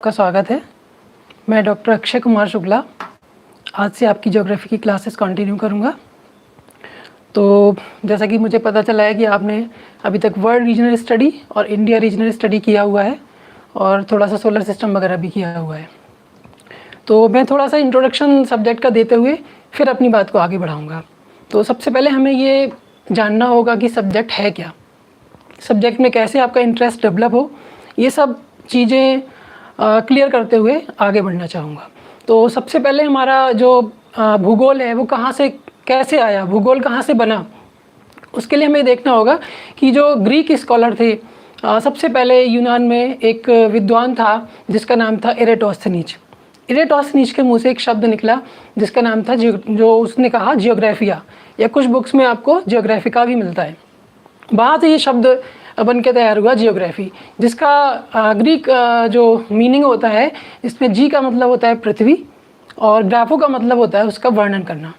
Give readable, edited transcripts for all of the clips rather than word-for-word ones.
आपका स्वागत है। मैं डॉक्टर अक्षय कुमार शुक्ला आज से आपकी ज्योग्राफी की क्लासेस कंटिन्यू करूंगा। तो जैसा कि मुझे पता चला है कि आपने अभी तक वर्ल्ड रीजनल स्टडी और इंडिया रीजनल स्टडी किया हुआ है और थोड़ा सा सोलर सिस्टम वगैरह भी किया हुआ है। तो मैं थोड़ा सा इंट्रोडक्शन सब्जेक्ट का देते हुए फिर अपनी बात को आगे बढ़ाऊँगा। तो सबसे पहले हमें ये जानना होगा कि सब्जेक्ट है क्या, सब्जेक्ट में कैसे आपका इंटरेस्ट डेवलप हो, ये सब चीज़ें क्लियर करते हुए आगे बढ़ना चाहूँगा। तो सबसे पहले हमारा जो भूगोल है वो कहाँ से कैसे आया, भूगोल कहाँ से बना, उसके लिए हमें देखना होगा कि जो ग्रीक स्कॉलर थे, सबसे पहले यूनान में एक विद्वान था जिसका नाम था एरेटोस्थनीज। एरेटोस्थनीज के मुँह से एक शब्द निकला जिसका नाम था जो उसने कहा जियोग्राफिया, या कुछ बुक्स में आपको जियोग्राफिका भी मिलता है। वहाँ से ये शब्द बन के तैयार हुआ जियोग्राफी, जिसका ग्रीक जो मीनिंग होता है, इसमें जी का मतलब होता है पृथ्वी और ग्राफो का मतलब होता है उसका वर्णन करना।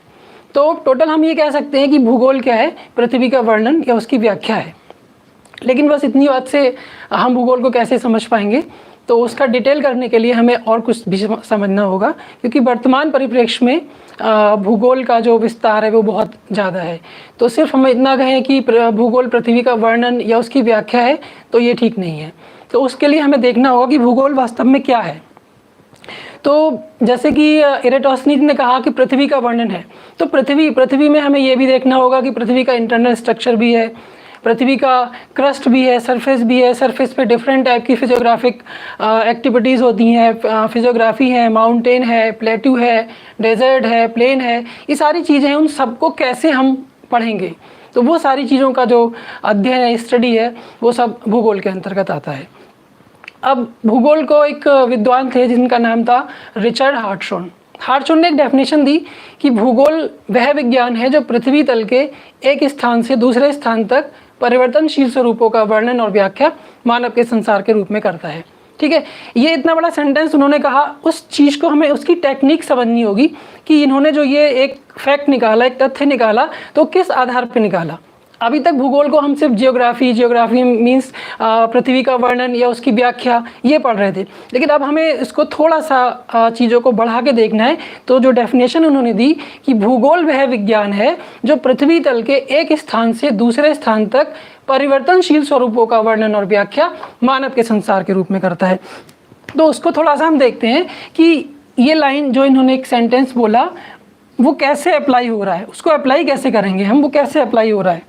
तो टोटल हम ये कह सकते हैं कि भूगोल क्या है, पृथ्वी का वर्णन या उसकी व्याख्या है। लेकिन बस इतनी बात से हम भूगोल को कैसे समझ पाएंगे, तो उसका डिटेल करने के लिए हमें और कुछ भी समझना होगा, क्योंकि वर्तमान परिप्रेक्ष्य में भूगोल का जो विस्तार है वो बहुत ज़्यादा है। तो सिर्फ हम इतना कहें कि भूगोल पृथ्वी का वर्णन या उसकी व्याख्या है तो ये ठीक नहीं है। तो उसके लिए हमें देखना होगा कि भूगोल वास्तव में क्या है। तो जैसे कि एरेटोस्थनीज ने कहा कि पृथ्वी का वर्णन है, तो पृथ्वी में हमें ये भी देखना होगा कि पृथ्वी का इंटरनल स्ट्रक्चर भी है, पृथ्वी का क्रस्ट भी है, सरफेस भी है। सरफेस पे डिफरेंट टाइप की फिजियोग्राफिक एक्टिविटीज़ होती हैं, फिजियोग्राफी है, माउंटेन है, प्लेट्यू है, डेजर्ट है, प्लेन है, ये सारी चीज़ें हैं। उन सबको कैसे हम पढ़ेंगे, तो वो सारी चीज़ों का जो अध्ययन है, स्टडी है, वो सब भूगोल के अंतर्गत आता है। अब भूगोल को एक विद्वान थे जिनका नाम था रिचर्ड हार्टशॉन। हार्टशॉन ने एक डेफिनेशन दी कि भूगोल वह विज्ञान है जो पृथ्वी तल के एक स्थान से दूसरे स्थान तक परिवर्तनशील स्वरूपों का वर्णन और व्याख्या मानव के संसार के रूप में करता है। ठीक है, ये इतना बड़ा सेंटेंस उन्होंने कहा। उस चीज़ को हमें उसकी टेक्निक समझनी होगी कि इन्होंने जो ये एक फैक्ट निकाला, एक तथ्य निकाला, तो किस आधार पर निकाला। अभी तक भूगोल को हम सिर्फ जियोग्राफी मीन्स पृथ्वी का वर्णन या उसकी व्याख्या ये पढ़ रहे थे, लेकिन अब हमें इसको थोड़ा सा चीज़ों को बढ़ा के देखना है। तो जो डेफिनेशन उन्होंने दी कि भूगोल वह विज्ञान है जो पृथ्वी तल के एक स्थान से दूसरे स्थान तक परिवर्तनशील स्वरूपों का वर्णन और व्याख्या मानव के संसार के रूप में करता है। तो उसको थोड़ा सा हम देखते हैं कि ये लाइन जो इन्होंने एक सेंटेंस बोला वो कैसे अप्लाई हो रहा है, उसको अप्लाई कैसे करेंगे हम, वो कैसे अप्लाई हो रहा है।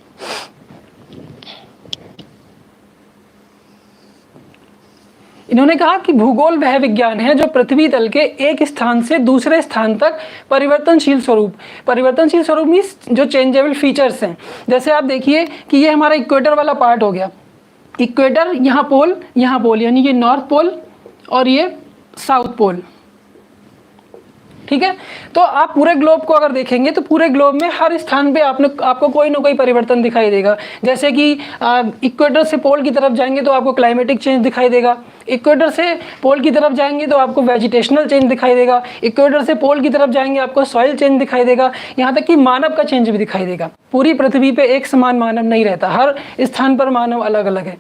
इन्होंने कहा कि भूगोल वह विज्ञान है जो पृथ्वी तल के एक स्थान से दूसरे स्थान तक परिवर्तनशील स्वरूप मीन्स जो चेंजेबल फीचर्स हैं। जैसे आप देखिए कि ये हमारा इक्वेटर वाला पार्ट हो गया। इक्वेटर यहाँ पोल यानी ये नॉर्थ पोल और ये साउथ पोल। ठीक है, तो आप पूरे ग्लोब को अगर देखेंगे तो पूरे ग्लोब में हर स्थान पे आपको कोई ना कोई परिवर्तन दिखाई देगा। जैसे कि इक्वेटर से पोल की तरफ जाएंगे तो आपको क्लाइमेटिक चेंज दिखाई देगा, इक्वेटर से पोल की तरफ जाएंगे तो आपको वेजिटेशनल चेंज दिखाई देगा, इक्वेटर से पोल की तरफ जाएंगे आपको सॉइल चेंज दिखाई देगा, यहाँ तक कि मानव का चेंज भी दिखाई देगा। पूरी पृथ्वी पे एक समान मानव नहीं रहता, हर स्थान पर मानव अलग अलग है।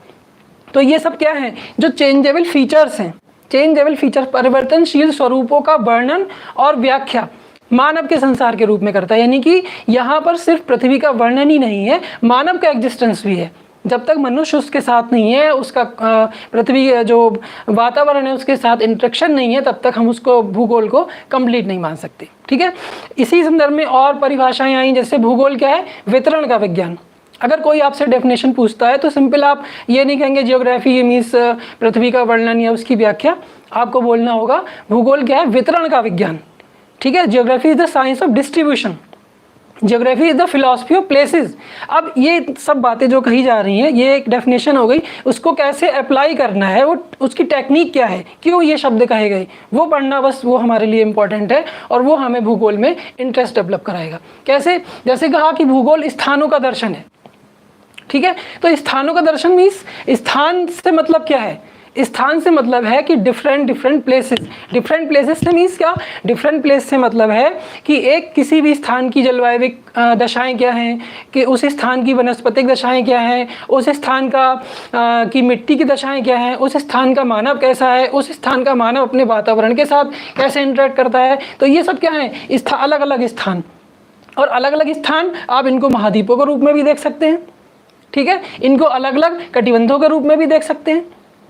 तो ये सब क्या है, जो चेंजेबल फीचर्स हैं, चेंजेबल फीचर परिवर्तनशील स्वरूपों का वर्णन और व्याख्या मानव के संसार के रूप में करता है। यानी कि यहाँ पर सिर्फ पृथ्वी का वर्णन ही नहीं है, मानव का एग्जिस्टेंस भी है। जब तक मनुष्य उसके साथ नहीं है, उसका पृथ्वी जो वातावरण है उसके साथ इंटरेक्शन नहीं है, तब तक हम उसको भूगोल को कंप्लीट नहीं मान सकते। ठीक है, इसी संदर्भ में और परिभाषाएं आई, जैसे भूगोल क्या है, वितरण का विज्ञान। अगर कोई आपसे डेफिनेशन पूछता है तो सिंपल आप ये नहीं कहेंगे जियोग्राफी मीन्स पृथ्वी का वर्णन या उसकी व्याख्या, आपको बोलना होगा भूगोल क्या है, वितरण का विज्ञान। ठीक है, geography is the science of distribution, geography is the philosophy of places. अब ये सब बातें जो कही जा रही हैं, ये एक डेफिनेशन हो गई, उसको कैसे अप्लाई करना है, वो उसकी टेक्निक क्या है, क्यों ये शब्द कहे गए, वो पढ़ना बस वो हमारे लिए इम्पॉर्टेंट है और वो हमें भूगोल में इंटरेस्ट डेवलप कराएगा। कैसे, जैसे कहा कि भूगोल स्थानों का दर्शन है। ठीक है, तो स्थानों का दर्शन मीन्स स्थान से मतलब क्या है, स्थान से मतलब है कि डिफरेंट प्लेसेस। डिफरेंट प्लेसेस से मीन्स क्या, डिफरेंट प्लेस से मतलब है कि एक किसी भी स्थान की जलवायु दशाएं क्या हैं, कि उस स्थान की वनस्पतिक दशाएं क्या हैं, उस स्थान का की मिट्टी की दशाएं क्या हैं, उस स्थान का मानव कैसा है, उस स्थान का मानव अपने वातावरण के साथ कैसे इंटरेक्ट करता है। तो ये सब क्या है, अलग अलग स्थान। और अलग अलग स्थान आप इनको महाद्वीपों के रूप में भी देख सकते हैं, ठीक है, इनको अलग अलग कटिबंधों के रूप में भी देख सकते हैं।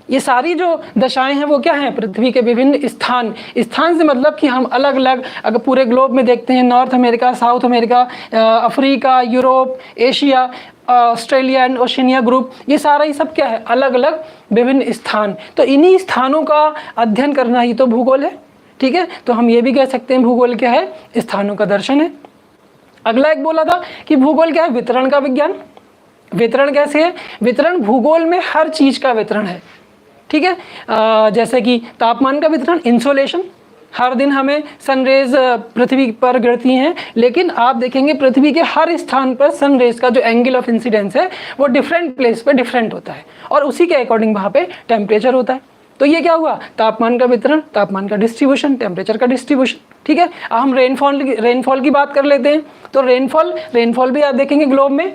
ये सारी जो दशाएं हैं वो क्या हैं, पृथ्वी के विभिन्न स्थान। स्थान से मतलब कि हम अलग अलग अगर पूरे ग्लोब में देखते हैं, north America, south America, Africa, Europe, Asia, Australia and Oceania group, ये सारा ही सब क्या है, अलग अलग विभिन्न स्थान। तो इन्हीं स्थानों का अध्ययन करना ही तो भूगोल है, ठीक है। तो हम ये भी कह सकते हैं भूगोल क्या है, स्थानों का दर्शन है। अगला एक बोला था कि भूगोल क्या है, वितरण का विज्ञान। वितरण कैसे है, वितरण भूगोल में हर चीज का वितरण है, ठीक है। जैसे कि तापमान का वितरण, इंसोलेशन, हर दिन हमें सनरेज पृथ्वी पर गिरती हैं, लेकिन आप देखेंगे पृथ्वी के हर स्थान पर सनरेज का जो एंगल ऑफ इंसिडेंस है वो डिफरेंट प्लेस पे डिफरेंट होता है, और उसी के अकॉर्डिंग वहाँ पे टेम्परेचर होता है। तो ये क्या हुआ, तापमान का वितरण, तापमान का डिस्ट्रीब्यूशन, टेम्परेचर का डिस्ट्रीब्यूशन, ठीक है। अब हम रेनफॉल की बात कर लेते हैं। तो रेनफॉल भी आप देखेंगे ग्लोब में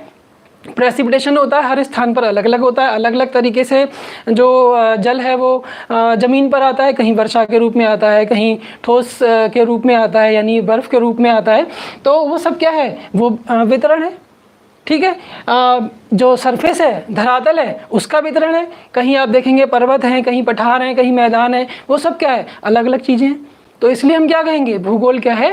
प्रेसिपिटेशन होता है, हर स्थान पर अलग अलग होता है, अलग अलग तरीके से जो जल है वो ज़मीन पर आता है, कहीं वर्षा के रूप में आता है, कहीं ठोस के रूप में आता है, यानी बर्फ़ के रूप में आता है। तो वो सब क्या है, वो वितरण है, ठीक है। जो सरफेस है, धरातल है, उसका वितरण है। कहीं आप देखेंगे पर्वत हैं, कहीं पठार हैं, कहीं मैदान है, वो सब क्या है, अलग अलग चीज़ें हैं। तो इसलिए हम क्या कहेंगे, भूगोल क्या है,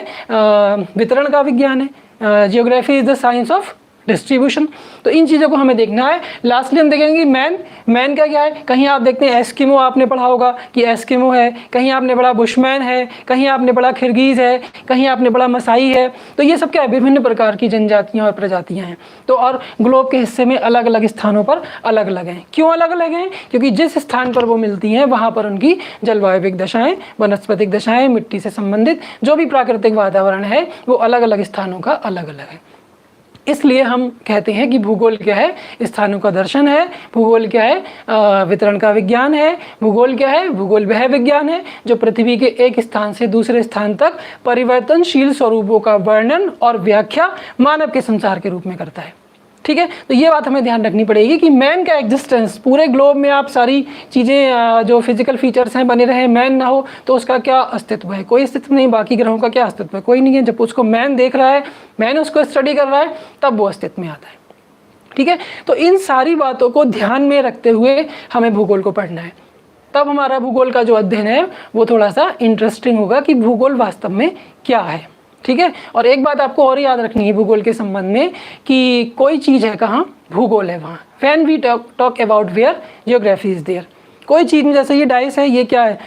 वितरण का विज्ञान है। Geography is the science of distribution. तो इन चीज़ों को हमें देखना है। लास्टली हम देखेंगे मैन का क्या है। कहीं आप देखते हैं एस्किमो, आपने पढ़ा होगा कि एस्किमो है, कहीं आपने पढ़ा बुशमैन है, कहीं आपने पढ़ा खिरगीज़ है, कहीं आपने पढ़ा मसाई है। तो ये सब क्या है, विभिन्न प्रकार की जनजातियाँ और प्रजातियाँ हैं। तो और ग्लोब के हिस्से में अलग अलग स्थानों पर अलग अलग हैं। क्यों अलग अलग हैं, क्योंकि जिस स्थान पर वो मिलती हैं वहाँ पर उनकी जलवायविक दशाएँ, वनस्पतिक दशाएँ, मिट्टी से संबंधित जो भी प्राकृतिक वातावरण है वो अलग अलग स्थानों का अलग अलग है। इसलिए हम कहते हैं कि भूगोल क्या है, स्थानों का दर्शन है। भूगोल क्या है, वितरण का विज्ञान है। भूगोल क्या है, भूगोल वह विज्ञान है जो पृथ्वी के एक स्थान से दूसरे स्थान तक परिवर्तनशील स्वरूपों का वर्णन और व्याख्या मानव के संसार के रूप में करता है, ठीक है। तो ये बात हमें ध्यान रखनी पड़ेगी कि मैन का एग्जिस्टेंस पूरे ग्लोब में, आप सारी चीज़ें जो फिजिकल फीचर्स हैं बने रहे, मैन ना हो तो उसका क्या अस्तित्व है, कोई अस्तित्व नहीं। बाकी ग्रहों का क्या अस्तित्व है, कोई नहीं है। जब उसको मैन देख रहा है, मैन उसको स्टडी कर रहा है, तब वो अस्तित्व में आता है, ठीक है। तो इन सारी बातों को ध्यान में रखते हुए हमें भूगोल को पढ़ना है, तब हमारा भूगोल का जो अध्ययन है वो थोड़ा सा इंटरेस्टिंग होगा कि भूगोल वास्तव में क्या है, ठीक है। और एक बात आपको और याद रखनी है भूगोल के संबंध में कि कोई चीज़ है कहाँ, भूगोल है वहाँ। When we talk about where, geography is there. कोई चीज़ में, जैसे ये डाइस है, ये क्या है,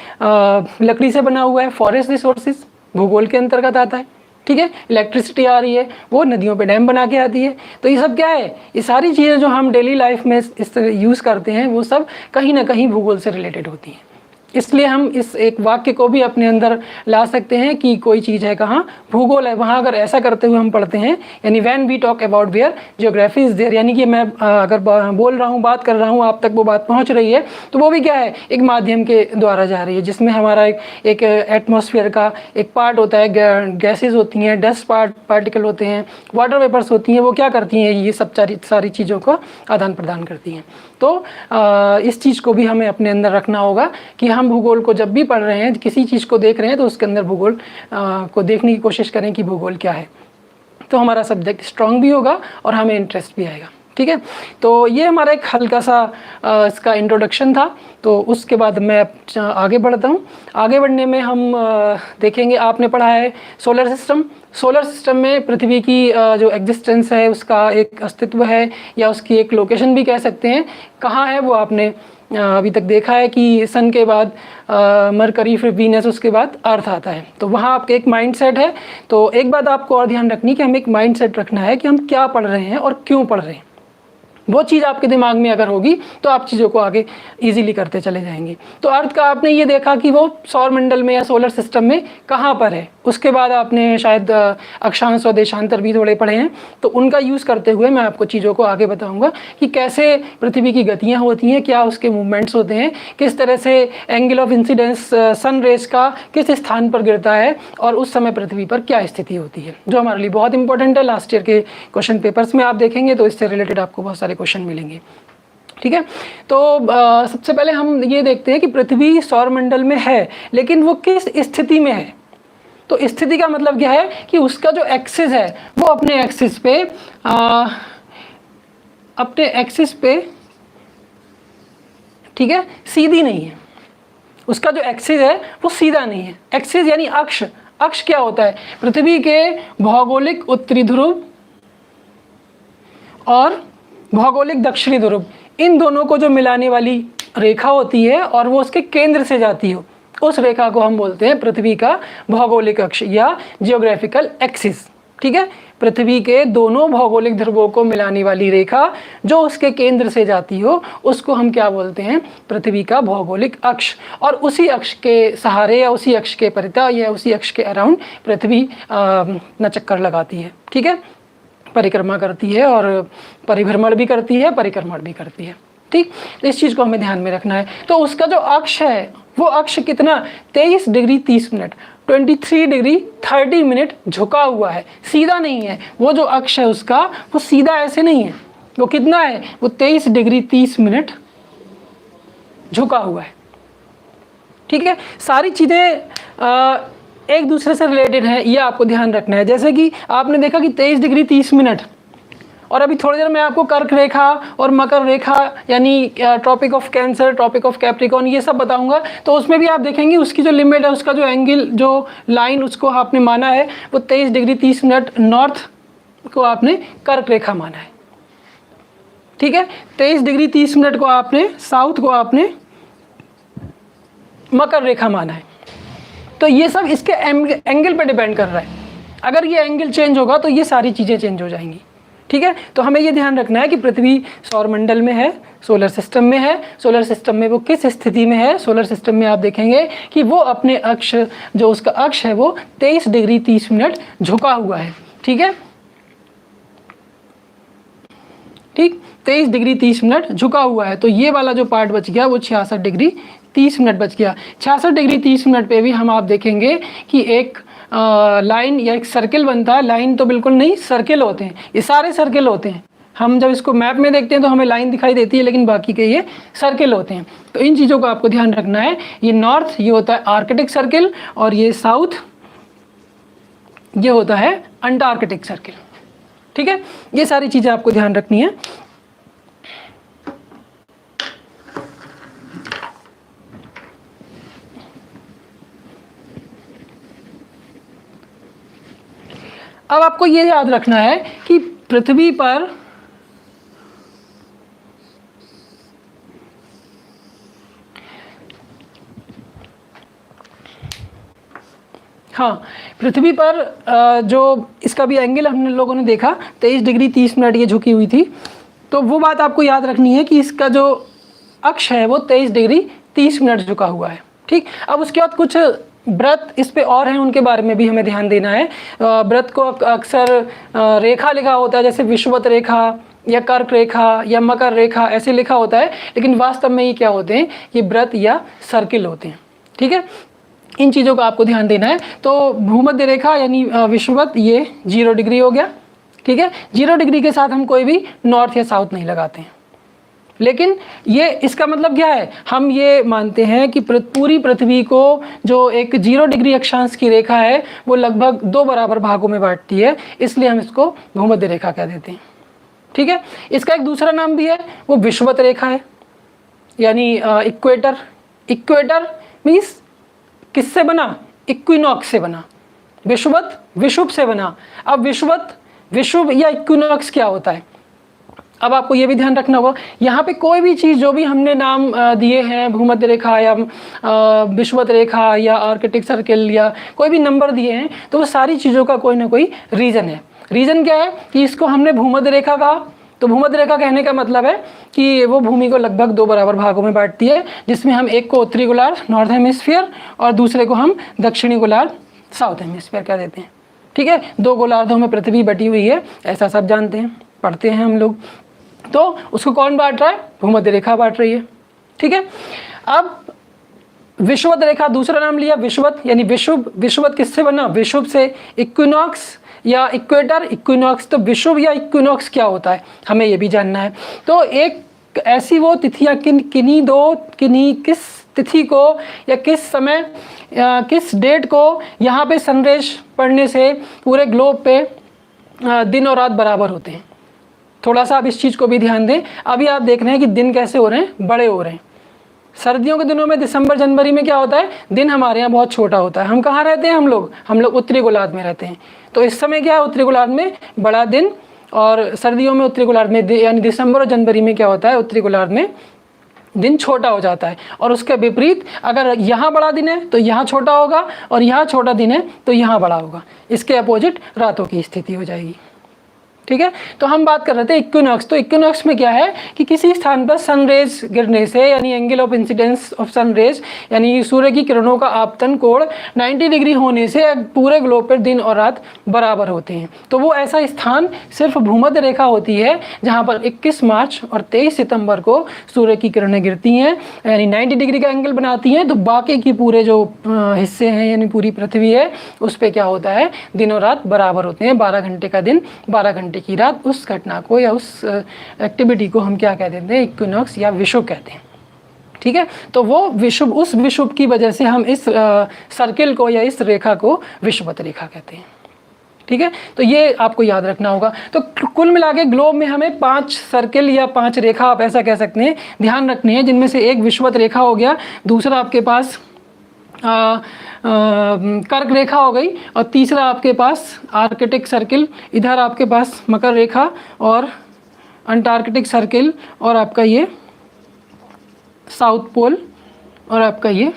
लकड़ी से बना हुआ है, फॉरेस्ट रिसोर्सेज भूगोल के अंतर्गत आता है, ठीक है। इलेक्ट्रिसिटी आ रही है, वो नदियों पे डैम बना के आती है। तो ये सब क्या है, ये सारी चीज़ें जो हम डेली लाइफ में इस तरह यूज़ करते हैं वो सब कहीं ना कहीं भूगोल से रिलेटेड होती हैं। इसलिए हम इस एक वाक्य को भी अपने अंदर ला सकते हैं कि कोई चीज़ है कहाँ, भूगोल है वहाँ। अगर ऐसा करते हुए हम पढ़ते हैं, यानी when we talk about where, geography is there, यानी कि मैं अगर बोल रहा हूँ, बात कर रहा हूँ, आप तक वो बात पहुँच रही है, तो वो भी क्या है, एक माध्यम के द्वारा जा रही है, जिसमें हमारा एक एटमॉस्फेयर का एक पार्ट होता है, गैसेज होती हैं, डस्ट पार्टिकल होते हैं, वाटर वेपर्स होती हैं, वो क्या करती हैं, ये सब सारी चीज़ों को आदान प्रदान करती हैं। तो इस चीज़ को भी हमें अपने अंदर रखना होगा कि हम भूगोल को जब भी पढ़ रहे हैं, किसी चीज़ को देख रहे हैं, तो उसके अंदर भूगोल को देखने की कोशिश करें कि भूगोल क्या है। तो हमारा सब्जेक्ट स्ट्रांग भी होगा और हमें इंटरेस्ट भी आएगा, ठीक है। तो ये हमारा एक हल्का सा इसका इंट्रोडक्शन था। तो उसके बाद मैं आगे बढ़ता हूँ। आगे बढ़ने में हम देखेंगे, आपने पढ़ा है सोलर सिस्टम। सोलर सिस्टम में पृथ्वी की जो एग्जिस्टेंस है, उसका एक अस्तित्व है, या उसकी एक लोकेशन भी कह सकते हैं, कहाँ है वो आपने अभी तक देखा है कि सन के बाद मरकरी, फिर वीनस, उसके बाद अर्थ आता है। तो वहाँ आपके एक माइंडसेट है। तो एक बात आपको और ध्यान रखनी कि हमें एक माइंडसेट रखना है कि हम क्या पढ़ रहे हैं और क्यों पढ़ रहे हैं। वो चीज़ आपके दिमाग में अगर होगी तो आप चीज़ों को आगे इजीली करते चले जाएंगे। तो अर्थ का आपने ये देखा कि वो सौर मंडल में या सोलर सिस्टम में कहाँ पर है, उसके बाद आपने शायद अक्षांश और देशांतर भी थोड़े पढ़े हैं, तो उनका यूज़ करते हुए मैं आपको चीज़ों को आगे बताऊंगा कि कैसे पृथ्वी की गतियाँ होती हैं, क्या उसके मूवमेंट्स होते हैं, किस तरह से angle of incidence sun rays का किस स्थान पर गिरता है और उस समय पृथ्वी पर क्या स्थिति होती है, जो हमारे लिए बहुत इंपॉर्टेंट है। लास्ट ईयर के क्वेश्चन पेपर्स में आप देखेंगे तो इससे रिलेटेड आपको बहुत सारे क्वेश्चन मिलेंगे। ठीक है, तो सबसे पहले हम ये देखते हैं कि पृथ्वी सौरमंडल में है, लेकिन वो किस स्थिति में है। तो स्थिति का मतलब क्या है कि उसका जो एक्सिस है वो अपने एक्सिस पे ठीक है सीधी नहीं है। उसका जो एक्सिस है वो सीधा नहीं है। एक्सिस यानी अक्ष। अक्ष क्या होता है? पृथ्वी के भौगोलिक उत्तरी ध्रुव और भौगोलिक दक्षिणी ध्रुव, इन दोनों को जो मिलाने वाली रेखा होती है और वो उसके केंद्र से जाती हो, उस रेखा को हम बोलते हैं पृथ्वी का भौगोलिक अक्ष या जियोग्राफिकल एक्सिस। ठीक है, पृथ्वी के दोनों भौगोलिक ध्रुवों को मिलाने वाली रेखा जो उसके केंद्र से जाती हो, उसको हम क्या बोलते हैं? पृथ्वी का भौगोलिक अक्ष। और उसी अक्ष के सहारे या उसी अक्ष के परितः या उसी अक्ष के अराउंड पृथ्वी न चक्कर लगाती है। ठीक है, परिक्रमा करती है और परिभ्रमण भी करती है, परिक्रमण भी करती है। ठीक, तो इस चीज़ को हमें ध्यान में रखना है। तो उसका जो अक्ष है वो अक्ष कितना? 23 डिग्री 30 मिनट, 23 डिग्री 30 मिनट झुका हुआ है, सीधा नहीं है। वो जो अक्ष है उसका वो सीधा ऐसे नहीं है। वो कितना है? वो 23 डिग्री 30 मिनट झुका हुआ है। ठीक है, सारी चीज़ें एक दूसरे से रिलेटेड है, ये आपको ध्यान रखना है। जैसे कि आपने देखा कि 23 डिग्री 30 मिनट, और अभी थोड़ी देर में आपको कर्क रेखा और मकर रेखा यानी Tropic of Cancer, Tropic of Capricorn, ये सब बताऊंगा। तो उसमें भी आप देखेंगे उसकी जो लिमिट है, उसका जो एंगल, जो लाइन उसको आपने माना है वो 23 डिग्री 30 मिनट नॉर्थ को आपने कर्क रेखा माना है। ठीक है, 23 डिग्री 30 मिनट को आपने साउथ को आपने मकर रेखा माना है। तो ये सब इसके एंगल पे डिपेंड कर रहा है। अगर ये एंगल चेंज होगा तो ये सारी चीज़ें चेंज हो जाएंगी। ठीक है, तो हमें ये ध्यान रखना है कि पृथ्वी सौरमंडल में है, सोलर सिस्टम में है। सोलर सिस्टम में वो किस स्थिति में है? सोलर सिस्टम में आप देखेंगे कि वो अपने अक्ष, जो उसका अक्ष है वो 23 डिग्री 30 मिनट झुका हुआ है। ठीक है, ठीक, 23 डिग्री 30 मिनट झुका हुआ है। तो ये वाला जो पार्ट बच गया वो 66 डिग्री 30 मिनट बच गया। 66 डिग्री 30 मिनट पे भी हम आप देखेंगे कि एक लाइन या एक सर्किल बनता है। लाइन तो बिल्कुल नहीं, सर्किल होते हैं, ये सारे सर्किल होते हैं। हम जब इसको मैप में देखते हैं तो हमें लाइन दिखाई देती है, लेकिन बाकी के ये सर्किल होते हैं। तो इन चीज़ों को आपको ध्यान रखना है। ये नॉर्थ ये होता है आर्कटिक सर्किल, और ये साउथ ये होता है अंटार्कटिक सर्किल। ठीक है, ये सारी चीज़ें आपको ध्यान रखनी है। अब आपको ये याद रखना है कि पृथ्वी पर हाँ, पृथ्वी पर जो इसका भी एंगल हमने लोगों ने देखा 23 डिग्री 30 मिनट ये झुकी हुई थी। तो वो बात आपको याद रखनी है कि इसका जो अक्ष है वो 23 डिग्री 30 मिनट झुका हुआ है। ठीक, अब उसके बाद कुछ व्रत इस पे और हैं, उनके बारे में भी हमें ध्यान देना है। व्रत को अक्सर रेखा लिखा होता है, जैसे विषुवत रेखा या कर्क रेखा या मकर रेखा ऐसे लिखा होता है, लेकिन वास्तव में ये क्या होते हैं? ये व्रत या सर्किल होते हैं। ठीक है, इन चीज़ों का आपको ध्यान देना है। तो भूमध्य रेखा यानी विषुवत ये 0 डिग्री हो गया। ठीक है, 0 डिग्री के साथ हम कोई भी नॉर्थ या साउथ नहीं लगाते हैं। लेकिन ये इसका मतलब क्या है? हम ये मानते हैं कि पूरी पृथ्वी को जो एक 0 डिग्री अक्षांश की रेखा है वो लगभग 2 बराबर भागों में बांटती है, इसलिए हम इसको भूमध्य रेखा कह देते हैं। ठीक है, इसका एक दूसरा नाम भी है, वो विषुवत रेखा है, यानी इक्वेटर। इक्वेटर मीन्स किससे बना? इक्विनॉक्स से बना। विषुवत विषुव से बना। अब विषुवत विषुव या इक्विनॉक्स क्या होता है? अब आपको ये भी ध्यान रखना होगा, यहाँ पे कोई भी चीज़ जो भी हमने नाम दिए हैं, भूमध्य रेखा या विषुवत रेखा या आर्कटिक सर्किल या कोई भी नंबर दिए हैं, तो वो सारी चीज़ों का कोई ना कोई रीज़न है। रीज़न क्या है कि इसको हमने भूमध्य रेखा कहा। तो भूमध्य रेखा कहने का मतलब है कि वो भूमि को लगभग 2 बराबर भागों में बांटती है, जिसमें हम एक को उत्तरी गोलार्ध नॉर्थ हेमिस्फीयर और दूसरे को हम दक्षिणी गोलार्ध साउथ हेमिस्फीयर कह देते हैं। ठीक है, 2 गोलार्धों में पृथ्वी बटी हुई है, ऐसा सब जानते हैं, पढ़ते हैं हम लोग। तो उसको कौन बांट रहा है? भूमध्य रेखा बांट रही है। ठीक है, अब विषुवत रेखा दूसरा नाम लिया, विषुवत यानी विषुव। विषुवत किससे बना? विषुव से। इक्विनॉक्स या इक्वेटर, इक्विनॉक्स। तो विषुव या इक्विनॉक्स क्या होता है, हमें ये भी जानना है। तो एक ऐसी वो तिथियाँ किन्हीं किस तिथि को या किस समय किस डेट को यहाँ पे सनरेज पड़ने से पूरे ग्लोब पे दिन और रात बराबर होते हैं। थोड़ा सा आप इस चीज़ को भी ध्यान दें। अभी आप देख रहे हैं कि दिन कैसे हो रहे हैं, बड़े हो रहे हैं। सर्दियों के दिनों में दिसंबर जनवरी में क्या होता है, दिन हमारे यहाँ बहुत छोटा होता है। हम कहाँ रहते हैं, हम लोग उत्तरी गोलार्ध में रहते हैं। तो इस समय क्या है, उत्तरी गोलार्ध में बड़ा दिन, और सर्दियों में उत्तरी गोलार्ध में यानी दिसंबर और जनवरी में क्या होता है, उत्तरी गोलार्ध में दिन छोटा हो जाता है। और उसके विपरीत अगर यहाँ बड़ा दिन है तो यहाँ छोटा होगा, और यहाँ छोटा दिन है तो यहाँ बड़ा होगा। इसके अपोजिट रातों की स्थिति हो जाएगी। ठीक है, तो हम बात कर रहे थे इक्विनॉक्स। तो इक्विनॉक्स में क्या है कि किसी स्थान पर सनरेज गिरने से, यानी angle of incidence of sun rays, यानी सूर्य की किरणों का आपतन कोण 90 डिग्री होने से पूरे ग्लोब पर दिन और रात बराबर होते हैं। तो वो ऐसा स्थान सिर्फ भूमध्य रेखा होती है जहाँ पर 21 मार्च और 23 सितंबर को सूर्य की किरणें गिरती हैं, यानी 90 डिग्री का एंगल बनाती हैं। तो बाकी की पूरे जो हिस्से हैं यानी पूरी पृथ्वी है, उस पर क्या होता है, दिन और रात बराबर होते हैं। 12 घंटे का दिन, 12 घंटे की रात। उस घटना को या उस एक्टिविटी को हम क्या कह देते हैं, इक्विनॉक्स या विषुव कहते हैं। ठीक है, तो वो विषुव, उस विषुव की वजह से हम इस सर्किल को या इस रेखा को विषुवत रेखा कहते हैं। ठीक है, तो ये आपको याद रखना होगा। तो कुल मिला के ग्लोब में हमें 5 सर्किल या 5 रेखा, आप ऐसा कह सकते हैं, ध्यान रखने हैं, जिनमें से एक विषुवत रेखा हो गया, दूसरा आपके पास कर्क रेखा हो गई, और तीसरा आपके पास आर्कटिक सर्किल, इधर आपके पास मकर रेखा और अंटार्कटिक सर्किल, और आपका ये साउथ पोल, और आपका ये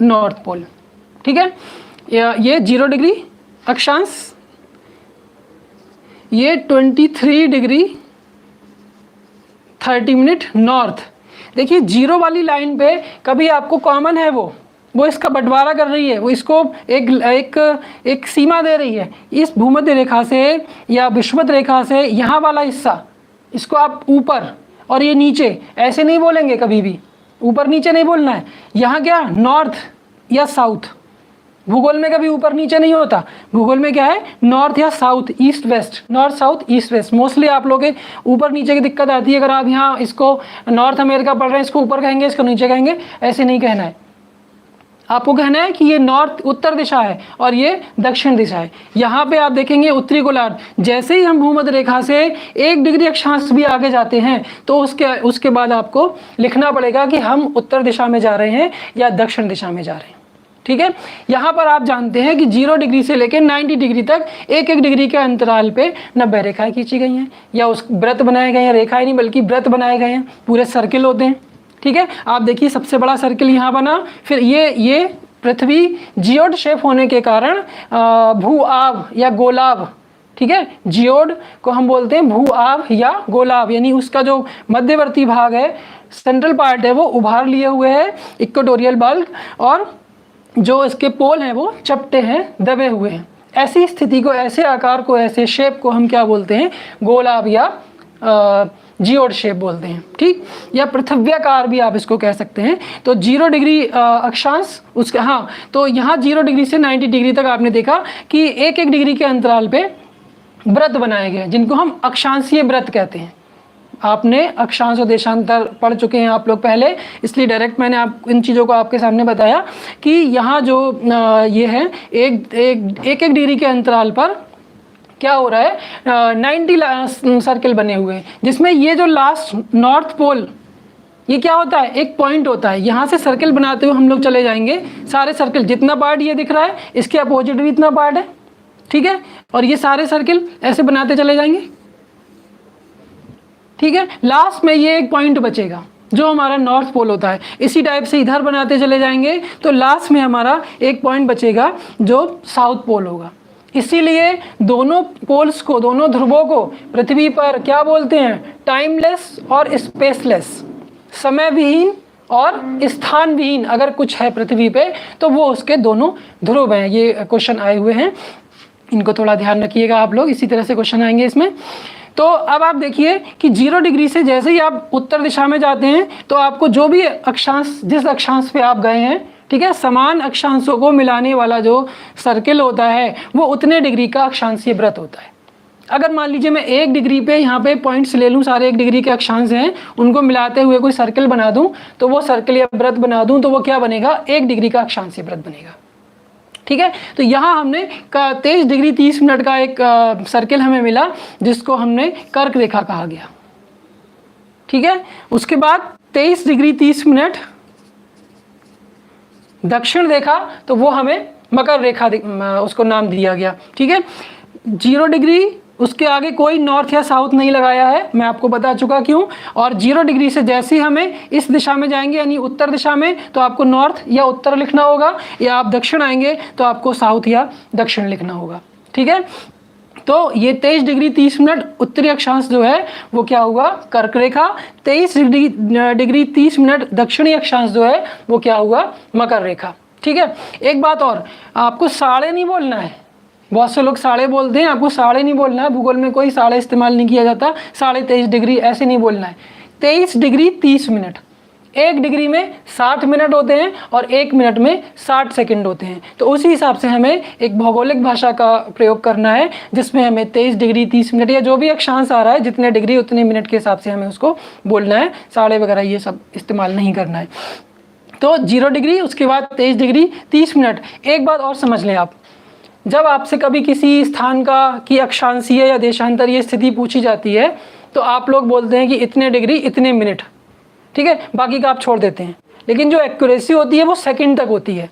नॉर्थ पोल। ठीक है, ये 0 डिग्री अक्षांश, ये 23 डिग्री 30 मिनट नॉर्थ। देखिए 0 वाली लाइन पे कभी आपको कॉमन है, वो इसका बंटवारा कर रही है, वो इसको एक सीमा दे रही है। इस भूमध्य रेखा से या विषुवत रेखा से यहाँ वाला हिस्सा, इसको आप ऊपर और ये नीचे ऐसे नहीं बोलेंगे, कभी भी ऊपर नीचे नहीं बोलना है। यहाँ क्या, नॉर्थ या साउथ। भूगोल में कभी ऊपर नीचे नहीं होता, भूगोल में क्या है, नॉर्थ या south, east west, north south east west. Mostly आप लोग के ऊपर नीचे की दिक्कत आती है। अगर आप यहाँ इसको नॉर्थ अमेरिका पढ़ रहे हैं, इसको ऊपर कहेंगे, इसको नीचे कहेंगे, ऐसे नहीं कहना है। आपको कहना है कि ये नॉर्थ उत्तर दिशा है और ये दक्षिण दिशा है। यहाँ पे आप देखेंगे उत्तरी गोलार्ध, जैसे ही हम भूमध्य रेखा से 1 डिग्री अक्षांश भी आगे जाते हैं तो उसके बाद आपको लिखना पड़ेगा कि हम उत्तर दिशा में जा रहे हैं या दक्षिण दिशा में जा रहे हैं। ठीक है, यहाँ पर आप जानते हैं कि 0 डिग्री से लेकर 90 डिग्री तक 1-1 डिग्री के अंतराल पे 90 रेखाएं खींची गई हैं, या उस व्रत बनाए गए हैं, रेखाएं नहीं बल्कि व्रत बनाए गए हैं, पूरे सर्किल होते हैं। ठीक है, आप देखिए सबसे बड़ा सर्किल यहाँ बना, फिर ये पृथ्वी जियोड शेप होने के कारण भू आभ या गोलाभ, ठीक है, जियोड को हम बोलते हैं भू आभ या गोलाभ, यानी उसका जो मध्यवर्ती भाग है, सेंट्रल पार्ट है, वो उभार लिए हुए है, इक्वेटोरियल बल्क, और जो इसके पोल हैं वो चपटे हैं, दबे हुए हैं। ऐसी स्थिति को, ऐसे आकार को, ऐसे शेप को हम क्या बोलते हैं, गोलाभ या जियोड शेप बोलते हैं। ठीक, या पृथ्व्याकार भी आप इसको कह सकते हैं। तो 0 डिग्री अक्षांश उसका, हाँ, तो यहाँ 0 डिग्री से 90 डिग्री तक आपने देखा कि 1-1 डिग्री के अंतराल पे व्रत बनाए गए, जिनको हम अक्षांशीय व्रत कहते हैं। आपने अक्षांश और देशांतर पढ़ चुके हैं आप लोग पहले, इसलिए डायरेक्ट मैंने आप इन चीज़ों को आपके सामने बताया कि यहाँ जो ये है, 1-1 डिग्री के अंतराल पर क्या हो रहा है, 90 सर्किल बने हुए हैं, जिसमें ये जो लास्ट नॉर्थ पोल, ये क्या होता है, एक पॉइंट होता है। यहाँ से सर्किल बनाते हुए हम लोग चले जाएंगे, सारे सर्किल, जितना पार्ट ये दिख रहा है इसके अपोजिट भी इतना पार्ट है। ठीक है, और ये सारे सर्किल ऐसे बनाते चले जाएंगे। ठीक है, लास्ट में ये एक पॉइंट बचेगा जो हमारा नॉर्थ पोल होता है। इसी टाइप से इधर बनाते चले जाएंगे तो लास्ट में हमारा एक पॉइंट बचेगा जो साउथ पोल होगा। इसीलिए दोनों पोल्स को, दोनों ध्रुवों को पृथ्वी पर क्या बोलते हैं, टाइमलेस और स्पेसलेस, समय विहीन और स्थान विहीन अगर कुछ है पृथ्वी पे तो वो उसके दोनों ध्रुव हैं। ये क्वेश्चन आए हुए हैं, इनको थोड़ा ध्यान रखिएगा आप लोग, इसी तरह से क्वेश्चन आएंगे इसमें। तो अब आप देखिए कि 0 डिग्री से जैसे ही आप उत्तर दिशा में जाते हैं तो आपको जो भी अक्षांश, जिस अक्षांश पे आप गए हैं, ठीक है, समान अक्षांशों को मिलाने वाला जो सर्किल होता है वो उतने डिग्री का अक्षांशीय वृत्त होता है। अगर मान लीजिए मैं 1 डिग्री पे यहाँ पे पॉइंट्स ले लूँ, सारे 1 डिग्री के अक्षांश हैं, उनको मिलाते हुए कोई सर्कल बना दूँ, तो वो सर्कल या वृत्त बना दूँ तो वो क्या बनेगा, 1 डिग्री का अक्षांशीय वृत्त बनेगा। ठीक है, तो यहाँ हमने 23 डिग्री 30 मिनट का एक सर्किल हमें मिला जिसको हमने कर्क रेखा कहा गया। ठीक है, उसके बाद 23 डिग्री 30 मिनट दक्षिण देखा तो वो हमें मकर रेखा उसको नाम दिया गया। ठीक है, 0 डिग्री उसके आगे कोई नॉर्थ या साउथ नहीं लगाया है, मैं आपको बता चुका क्यों। और 0 डिग्री से जैसे ही हमें इस दिशा में जाएंगे यानी उत्तर दिशा में तो आपको नॉर्थ या उत्तर लिखना होगा, या आप दक्षिण आएंगे तो आपको साउथ या दक्षिण लिखना होगा। ठीक है, तो ये 23 डिग्री 30 मिनट उत्तरी अक्षांश जो है वो क्या हुआ, कर्क रेखा। 23 डिग्री 30 मिनट दक्षिणी अक्षांश जो है वो क्या हुआ, मकर रेखा। ठीक है, एक बात और, आपको साढ़े नहीं बोलना है, बहुत से लोग साढ़े बोलते हैं, आपको साढ़े नहीं बोलना है, भूगोल में कोई साढ़े इस्तेमाल नहीं किया जाता, 23.5 डिग्री ऐसे नहीं बोलना है, 23 डिग्री 30 मिनट। 1 डिग्री में 60 मिनट होते हैं और 1 मिनट में 60 सेकंड होते हैं, तो उसी हिसाब से हमें एक भौगोलिक भाषा का प्रयोग करना है जिसमें हमें 23 डिग्री 30 मिनट या जो भी अक्षांश आ रहा है जितने डिग्री उतने मिनट के हिसाब से हमें उसको बोलना है, साढ़े वगैरह ये सब इस्तेमाल नहीं करना है। तो 0 डिग्री, उसके बाद 23 डिग्री 30 मिनट। एक बात और समझ लें आप, जब आपसे कभी किसी स्थान की अक्षांशीय या देशांतरीय स्थिति पूछी जाती है तो आप लोग बोलते हैं कि इतने डिग्री इतने मिनट, ठीक है, बाकी का आप छोड़ देते हैं, लेकिन जो एक्यूरेसी होती है वो सेकंड तक होती है,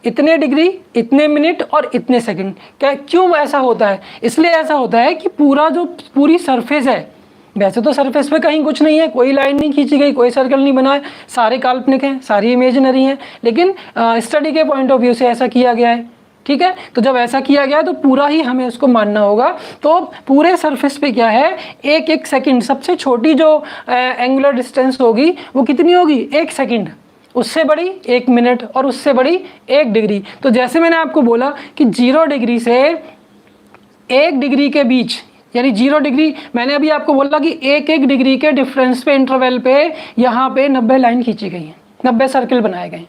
इतने डिग्री इतने मिनट और इतने सेकंड। क्या, क्यों ऐसा होता है? इसलिए ऐसा होता है कि पूरी सरफेस है, वैसे तो सरफेस पे कहीं कुछ नहीं है, कोई लाइन नहीं खींची गई, कोई सर्कल नहीं बना है, सारे काल्पनिक हैं, सारी इमेजिनरी हैं, लेकिन स्टडी के पॉइंट ऑफ व्यू से ऐसा किया गया है। ठीक है, तो जब ऐसा किया गया तो पूरा ही हमें उसको मानना होगा। तो पूरे सरफेस पे क्या है, एक एक सेकंड, सबसे छोटी जो एंगुलर डिस्टेंस होगी वो कितनी होगी, 1 सेकंड, उससे बड़ी 1 मिनट और उससे बड़ी 1 डिग्री। तो जैसे मैंने आपको बोला कि 0 डिग्री से 1 डिग्री के बीच, यानी 0 डिग्री, मैंने अभी आपको बोला कि 1 डिग्री के डिफरेंस पे, इंटरवल पे यहाँ पे 90 लाइन खींची गई हैं, 90 सर्किल बनाए गए।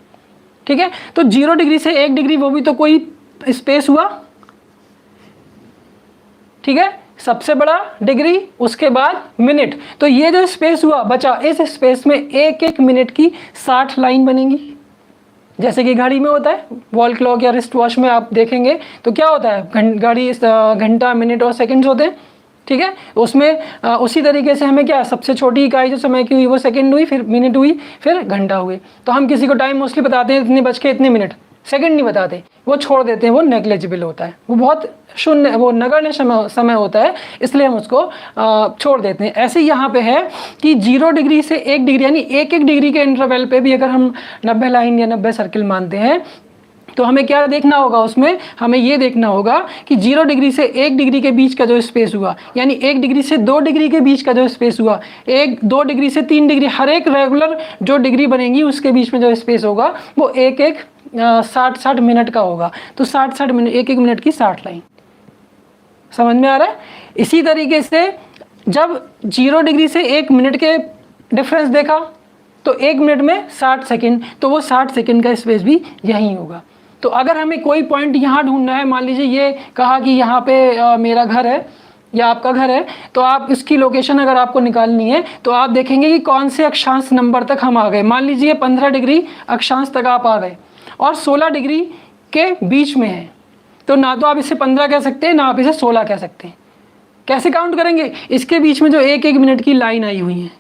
ठीक है, तो 0 डिग्री से 1 डिग्री वो भी तो कोई स्पेस हुआ। ठीक है, सबसे बड़ा डिग्री, उसके बाद मिनट, तो ये जो स्पेस हुआ बचा, इस स्पेस में 1 मिनट की 60 लाइन बनेंगी, जैसे कि घड़ी में होता है, वॉल क्लॉक या रिस्ट वॉच में आप देखेंगे तो क्या होता है, घड़ी घंटा मिनट और सेकंड्स होते हैं। ठीक है, उसमें उसी तरीके से हमें क्या, सबसे छोटी इकाई जो समय की हुई वो सेकंड हुई, फिर मिनट हुई, फिर घंटा हुए। तो हम किसी को टाइम मोस्टली बताते हैं इतने बज के इतने मिनट, सेकंड नहीं बताते, वो छोड़ देते हैं, वो नेग्लेजिबल होता है, वो बहुत शून्य, वो नगण्य समय होता है, इसलिए हम उसको छोड़ देते हैं। ऐसे यहाँ पे है कि 0 डिग्री से 1 डिग्री, यानी 1 डिग्री के इंटरवल पे भी अगर हम 90 लाइन या 90 सर्किल मानते हैं तो हमें क्या देखना होगा, उसमें हमें ये देखना होगा कि 0 डिग्री से 1 डिग्री के बीच का जो स्पेस हुआ, यानी 1 डिग्री से 2 डिग्री के बीच का जो स्पेस हुआ, 2 डिग्री से 3 डिग्री, हर एक रेगुलर जो डिग्री बनेगी उसके बीच में जो स्पेस होगा वो 60 मिनट का होगा। तो 60 मिनट, 1 मिनट की 60 लाइन, समझ में आ रहा है? इसी तरीके से जब 0 डिग्री से 1 मिनट के डिफरेंस देखा तो 1 मिनट में 60 सेकंड, तो वो 60 सेकंड का स्पेस भी यहीं होगा। तो अगर हमें कोई पॉइंट यहाँ ढूंढना है, मान लीजिए ये कहा कि यहाँ पे मेरा घर है या आपका घर है, तो आप इसकी लोकेशन अगर आपको निकालनी है तो आप देखेंगे कि कौन से अक्षांश नंबर तक हम आ गए। मान लीजिए 15 डिग्री अक्षांश तक आप आ गए और 16 डिग्री के बीच में है, तो ना तो आप इसे 15 कह सकते हैं, ना आप इसे 16 कह सकते हैं। कैसे काउंट करेंगे, इसके बीच में जो 1 मिनट की लाइन आई हुई है,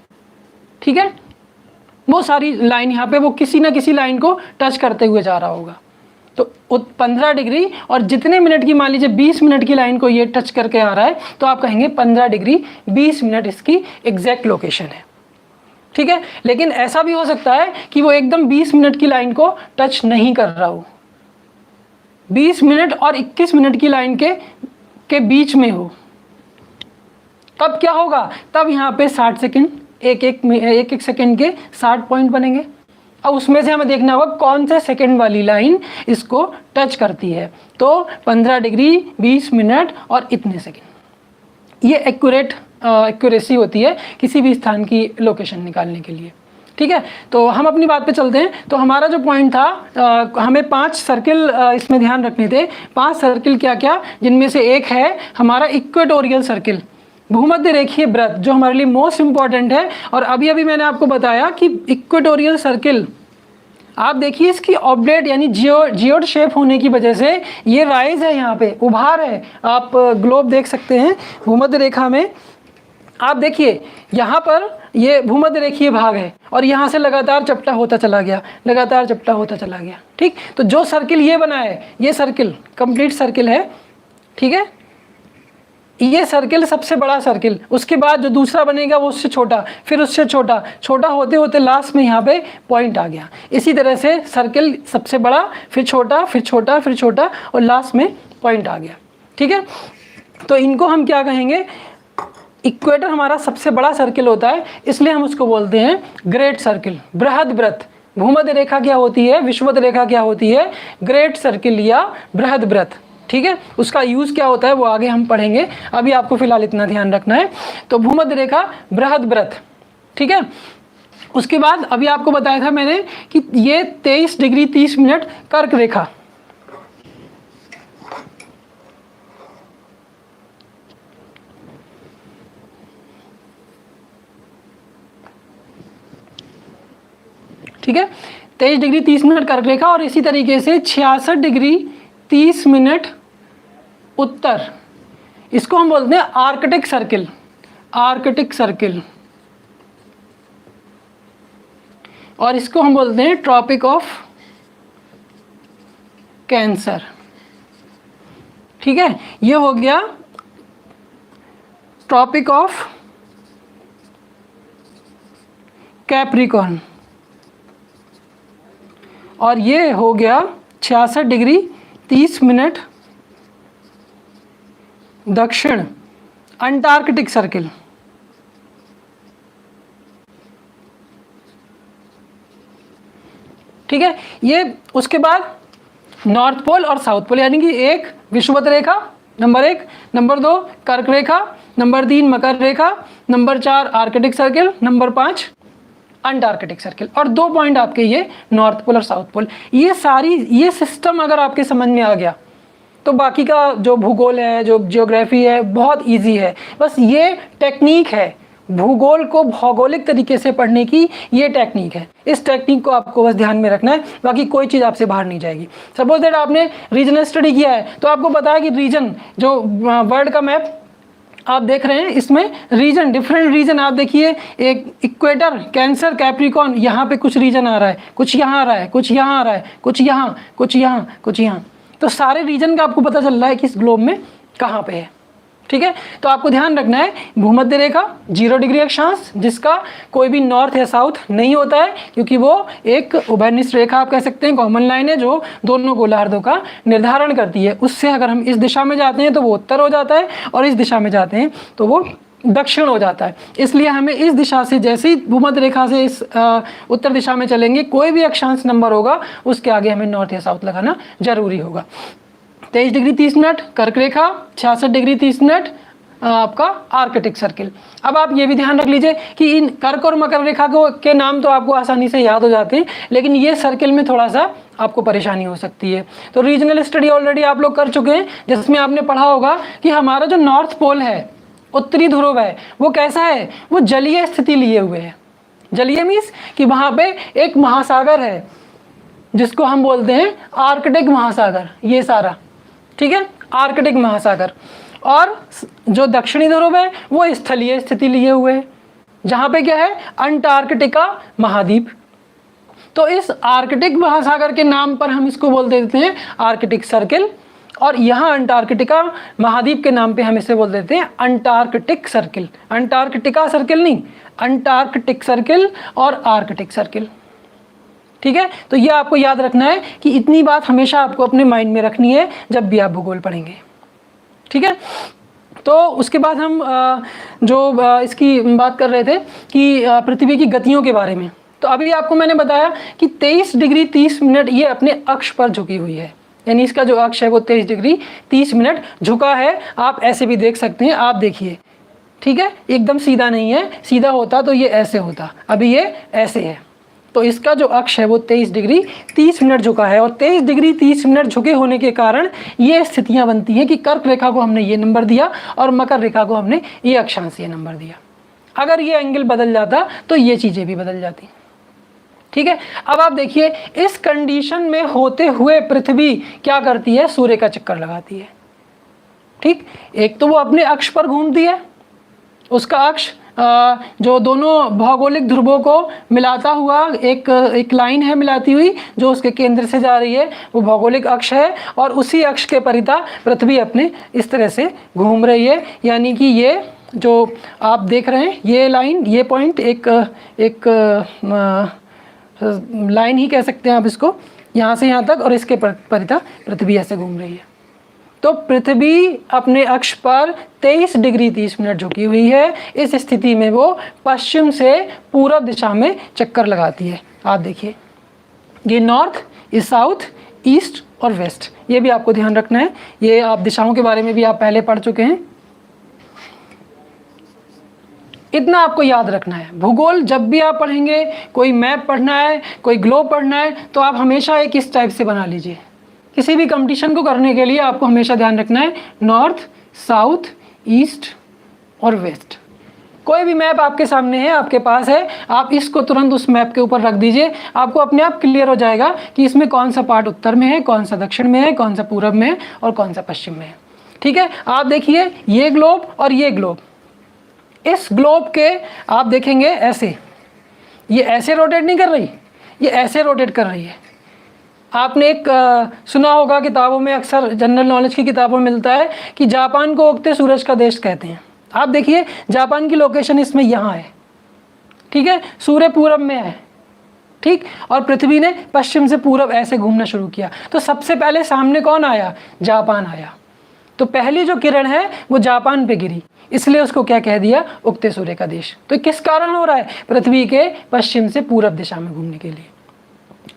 ठीक है, वो सारी लाइन यहाँ पे वो किसी ना किसी लाइन को टच करते हुए जा रहा होगा। तो 15 डिग्री और जितने मिनट की, मान लीजिए 20 मिनट की लाइन को ये टच करके आ रहा है, तो आप कहेंगे 15 डिग्री 20 मिनट इसकी एग्जैक्ट लोकेशन है। ठीक है, लेकिन ऐसा भी हो सकता है कि वो एकदम 20 मिनट की लाइन को टच नहीं कर रहा हो, 20 मिनट और 21 मिनट की लाइन के बीच में हो। तब क्या होगा, तब यहाँ पे 60 सेकंड, एक एक सेकंड के 60 पॉइंट बनेंगे। अब उसमें से हमें देखना होगा कौन से सेकंड वाली लाइन इसको टच करती है। तो 15 डिग्री, 20 मिनट और इतने सेकंड, ये एक्यूरेसी होती है किसी भी स्थान की लोकेशन निकालने के लिए। ठीक है, तो हम अपनी बात पे चलते हैं। तो हमारा जो पॉइंट था, हमें 5 सर्किल इसमें ध्यान रखने थे। 5 सर्किल क्या क्या, जिनमें से एक है हमारा इक्वेटोरियल सर्किल, भूमध्य रेखीय वृत्त, जो हमारे लिए मोस्ट इंपॉर्टेंट है। और अभी अभी मैंने आपको बताया कि इक्वेटोरियल सर्किल, आप देखिए इसकी ऑब्लेट यानी जियोड शेप होने की वजह से ये राइज है, यहाँ पे उभार है। आप ग्लोब देख सकते हैं भूमध्य रेखा में, आप देखिए यहाँ पर ये भूमध्य रेखीय भाग है और यहाँ से लगातार चपटा होता चला गया, लगातार चपटा होता चला गया। ठीक, तो जो सर्किल ये बना है, ये सर्किल कंप्लीट सर्किल है। ठीक है, ये सर्किल सबसे बड़ा सर्किल, उसके बाद जो दूसरा बनेगा वो उससे छोटा, फिर उससे छोटा, छोटा होते होते लास्ट में यहाँ पे पॉइंट आ गया। इसी तरह से सर्किल सबसे बड़ा, फिर छोटा, फिर छोटा, फिर छोटा और लास्ट में पॉइंट आ गया। ठीक है, तो इनको हम क्या कहेंगे, इक्वेटर हमारा सबसे बड़ा सर्किल होता है, इसलिए हम उसको बोलते हैं ग्रेट सर्किल, बृहद वृत्त। भूमध्य रेखा क्या होती है, विषुवत रेखा क्या होती है, ग्रेट सर्किल या बृहद वृत्त। ठीक है, उसका यूज़ क्या होता है वो आगे हम पढ़ेंगे, अभी आपको फिलहाल इतना ध्यान रखना है। तो भूमध्य रेखा, बृहद वृत्त। ठीक है, उसके बाद अभी आपको बताया था मैंने कि ये 23 डिग्री 30 मिनट कर्क रेखा, ठीक है, 23 डिग्री 30 मिनट कर्क रेखा, और इसी तरीके से 66 डिग्री 30 मिनट उत्तर, इसको हम बोलते हैं आर्कटिक सर्किल, आर्कटिक सर्किल, और इसको हम बोलते हैं ट्रॉपिक ऑफ कैंसर। ठीक है, ये हो गया ट्रॉपिक ऑफ कैप्रिकॉर्न, और ये हो गया 66 डिग्री 30 मिनट दक्षिण अंटार्कटिक सर्किल। ठीक है, ये उसके बाद नॉर्थ पोल और साउथ पोल, यानी कि एक विषुवत रेखा नंबर 1, नंबर 2 कर्क रेखा, नंबर 3 मकर रेखा, number 4 Arctic circle, number 5 Antarctic circle, और 2 पॉइंट आपके ये नॉर्थ पोल और साउथ पोल। ये सिस्टम अगर आपके समझ में आ गया तो बाकी का जो भूगोल है, जो ज्योग्राफी है, बहुत इजी है। बस ये टेक्निक है, भूगोल को भौगोलिक तरीके से पढ़ने की ये टेक्निक है। इस टेक्निक को आपको बस ध्यान में रखना है, बाकी कोई चीज़ आपसे बाहर नहीं जाएगी। सपोज दैट आपने रीजनल स्टडी किया है तो आपको पता है कि रीजन, जो वर्ल्ड का मैप आप देख रहे हैं, इसमें रीजन, डिफरेंट रीजन आप देखिए, एक इक्वेटर, कैंसर, कैप्रिकॉर्न, यहाँ पे कुछ रीजन आ रहा है, कुछ यहाँ आ रहा है, कुछ यहाँ आ रहा है, कुछ यहाँ, कुछ यहाँ, कुछ यहाँ, तो सारे रीजन का आपको पता चल रहा है कि इस ग्लोब में कहाँ पे है। ठीक है, तो आपको ध्यान रखना है भूमध्य रेखा 0 डिग्री अक्षांश, जिसका कोई भी नॉर्थ या साउथ नहीं होता है, क्योंकि वो एक उभयनिष्ठ रेखा आप कह सकते हैं, कॉमन लाइन है जो दोनों गोलार्धों का निर्धारण करती है। उससे अगर हम इस दिशा में जाते हैं तो वो उत्तर हो जाता है, और इस दिशा में जाते हैं तो वो दक्षिण हो जाता है। इसलिए हमें इस दिशा से, जैसे ही भूमध्य रेखा से इस उत्तर दिशा में चलेंगे, कोई भी अक्षांश नंबर होगा उसके आगे हमें नॉर्थ या साउथ लगाना जरूरी होगा। 23 डिग्री 30 मिनट कर्क रेखा, 66 डिग्री 30 मिनट आपका आर्कटिक सर्किल। अब आप ये भी ध्यान रख लीजिए कि इन कर्क और मकर रेखा के नाम तो आपको आसानी से याद हो जाते हैं, लेकिन ये सर्किल में थोड़ा सा आपको परेशानी हो सकती है। तो रीजनल स्टडी ऑलरेडी आप लोग कर चुके हैं, जिसमें आपने पढ़ा होगा कि हमारा जो नॉर्थ पोल है, उत्तरी ध्रुव है, वो कैसा है, वो जलीय स्थिति लिए हुए है। जलीय मीन्स कि वहाँ पे एक महासागर है जिसको हम बोलते हैं आर्कटिक महासागर, ये सारा। ठीक है, आर्कटिक महासागर। और जो दक्षिणी ध्रुव है वो स्थलीय स्थिति लिए हुए है, जहाँ पे क्या है, अंटार्कटिका महाद्वीप। तो इस आर्कटिक महासागर के नाम पर हम इसको बोल देते हैं आर्कटिक सर्किल, और यहाँ अंटार्कटिका महाद्वीप के नाम पे हम इसे बोल देते हैं अंटार्कटिक सर्किल। अंटार्कटिका सर्किल नहीं, अंटार्कटिक सर्किल और आर्कटिक सर्किल। ठीक है, तो ये आपको याद रखना है कि इतनी बात हमेशा आपको अपने माइंड में रखनी है जब भी आप भूगोल पढ़ेंगे। ठीक है, तो उसके बाद हम इसकी बात कर रहे थे कि पृथ्वी की गतियों के बारे में। तो अभी आपको मैंने बताया कि 23 डिग्री 30 मिनट ये अपने अक्ष पर झुकी हुई है, यानी इसका जो अक्ष है वो 23 डिग्री 30 मिनट झुका है। आप ऐसे भी देख सकते हैं, आप देखिए, ठीक है, एकदम सीधा नहीं है, सीधा होता तो ये ऐसे होता, अभी ये ऐसे है। तो इसका जो अक्ष है वो 23 डिग्री 30 मिनट झुका है, और 23 डिग्री 30 मिनट झुके होने के कारण ये स्थितियां बनती हैं कि कर्क रेखा को हमने ये नंबर दिया और मकर रेखा को हमने ये अक्षांश ये नंबर दिया। अगर ये एंगल बदल जाता तो ये चीज़ें भी बदल जाती। ठीक है, अब आप देखिए इस कंडीशन में होते हुए पृथ्वी क्या करती है, सूर्य का चक्कर लगाती है। ठीक, एक तो वो अपने अक्ष पर घूमती है, उसका अक्ष जो दोनों भौगोलिक ध्रुवों को मिलाता हुआ एक लाइन है मिलाती हुई जो उसके केंद्र से जा रही है, वो भौगोलिक अक्ष है, और उसी अक्ष के परितः पृथ्वी अपने इस तरह से घूम रही है। यानी कि ये जो आप देख रहे हैं ये लाइन, ये पॉइंट एक लाइन ही कह सकते हैं आप इसको, यहाँ से यहाँ तक, और इसके परितः पृथ्वी ऐसे घूम रही है। तो पृथ्वी अपने अक्ष पर 23 डिग्री 30 मिनट झुकी हुई है। इस स्थिति में वो पश्चिम से पूरब दिशा में चक्कर लगाती है। आप देखिए ये नॉर्थ, ये साउथ, ईस्ट और वेस्ट, ये भी आपको ध्यान रखना है। ये आप दिशाओं के बारे में भी आप पहले पढ़ चुके हैं, इतना आपको याद रखना है। भूगोल जब भी आप पढ़ेंगे, कोई मैप पढ़ना है, कोई ग्लोब पढ़ना है, तो आप हमेशा एक इस टाइप से बना लीजिए। किसी भी कंपटीशन को करने के लिए आपको हमेशा ध्यान रखना है नॉर्थ, साउथ, ईस्ट और वेस्ट। कोई भी मैप आपके सामने है, आपके पास है, आप इसको तुरंत उस मैप के ऊपर रख दीजिए, आपको अपने आप क्लियर हो जाएगा कि इसमें कौन सा पार्ट उत्तर में है, कौन सा दक्षिण में है, कौन सा पूरब में है और कौन सा पश्चिम में है। ठीक है, आप देखिए ये ग्लोब और ये ग्लोब, इस ग्लोब के आप देखेंगे ऐसे, ये ऐसे रोटेट नहीं कर रही, ये ऐसे रोटेट कर रही है। आपने एक सुना होगा किताबों में, अक्सर जनरल नॉलेज की किताबों में मिलता है कि जापान को उगते सूरज का देश कहते हैं। आप देखिए जापान की लोकेशन इसमें यहाँ है, ठीक है, सूर्य पूरब में है, ठीक, और पृथ्वी ने पश्चिम से पूरब ऐसे घूमना शुरू किया। तो सबसे पहले सामने कौन आया, जापान आया। तो पहली जो किरण है वो जापान पे गिरी, इसलिए उसको क्या कह दिया, उगते सूर्य का देश। तो किस कारण हो रहा है, पृथ्वी के पश्चिम से पूरब दिशा में घूमने के लिए।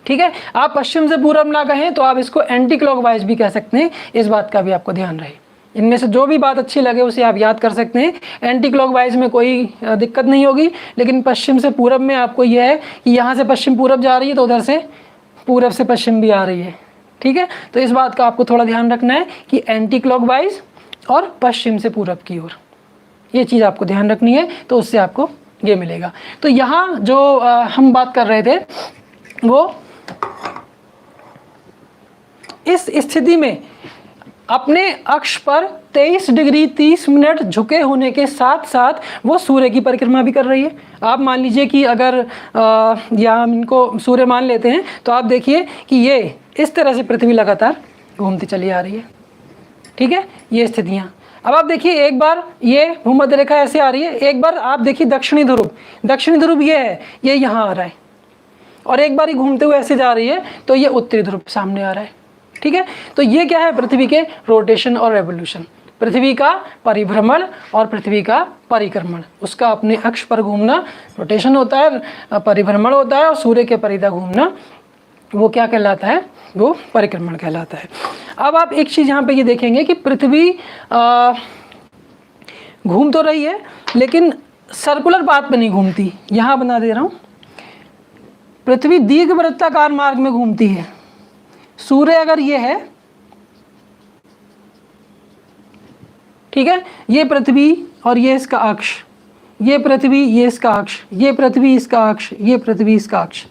ठीक है, आप पश्चिम से पूरब ना कहें तो आप इसको एंटी क्लॉकवाइज भी कह सकते हैं, इस बात का भी आपको ध्यान रहे। इनमें से जो भी बात अच्छी लगे उसे आप याद कर सकते हैं। एंटी क्लॉकवाइज में कोई दिक्कत नहीं होगी, लेकिन पश्चिम से पूरब में आपको यह है कि यहाँ से पश्चिम पूरब जा रही है तो उधर से पूरब से पश्चिम भी आ रही है। ठीक है, तो इस बात का आपको थोड़ा ध्यान रखना है कि एंटी क्लॉकवाइज और पश्चिम से पूरब की ओर, ये चीज़ आपको ध्यान रखनी है, तो उससे आपको ये मिलेगा। तो यहाँ जो हम बात कर रहे थे वो इस स्थिति में अपने अक्ष पर 23 डिग्री 30 मिनट झुके होने के साथ साथ वो सूर्य की परिक्रमा भी कर रही है। आप मान लीजिए कि अगर या हम इनको सूर्य मान लेते हैं, तो आप देखिए कि ये इस तरह से पृथ्वी लगातार घूमती चली आ रही है। ठीक है, ये स्थितियाँ। अब आप देखिए एक बार ये भूमध्य रेखा ऐसे आ रही है, एक बार आप देखिए दक्षिणी ध्रुव ये है, ये यहाँ आ रहा है, और एक बार ही घूमते हुए ऐसे जा रही है तो ये उत्तरी ध्रुव सामने आ रहा है। ठीक है, तो ये क्या है, पृथ्वी के रोटेशन और रेवोल्यूशन, पृथ्वी का परिभ्रमण और पृथ्वी का परिक्रमण। उसका अपने अक्ष पर घूमना रोटेशन होता है, परिभ्रमण होता है, और सूर्य के परितः घूमना वो क्या कहलाता है, वो परिक्रमण कहलाता है। अब आप एक चीज़ यहाँ पे ये देखेंगे कि पृथ्वी घूम तो रही है लेकिन सर्कुलर पाथ पे नहीं घूमती। यहाँ बना दे रहा हूँ, पृथ्वी दीर्घवृत्ताकार मार्ग में घूमती है। सूर्य अगर ये है, ठीक है, ये पृथ्वी और ये इसका अक्ष, ये पृथ्वी, ये इसका अक्ष, ये पृथ्वी, इसका अक्ष, ये पृथ्वी, इसका अक्ष,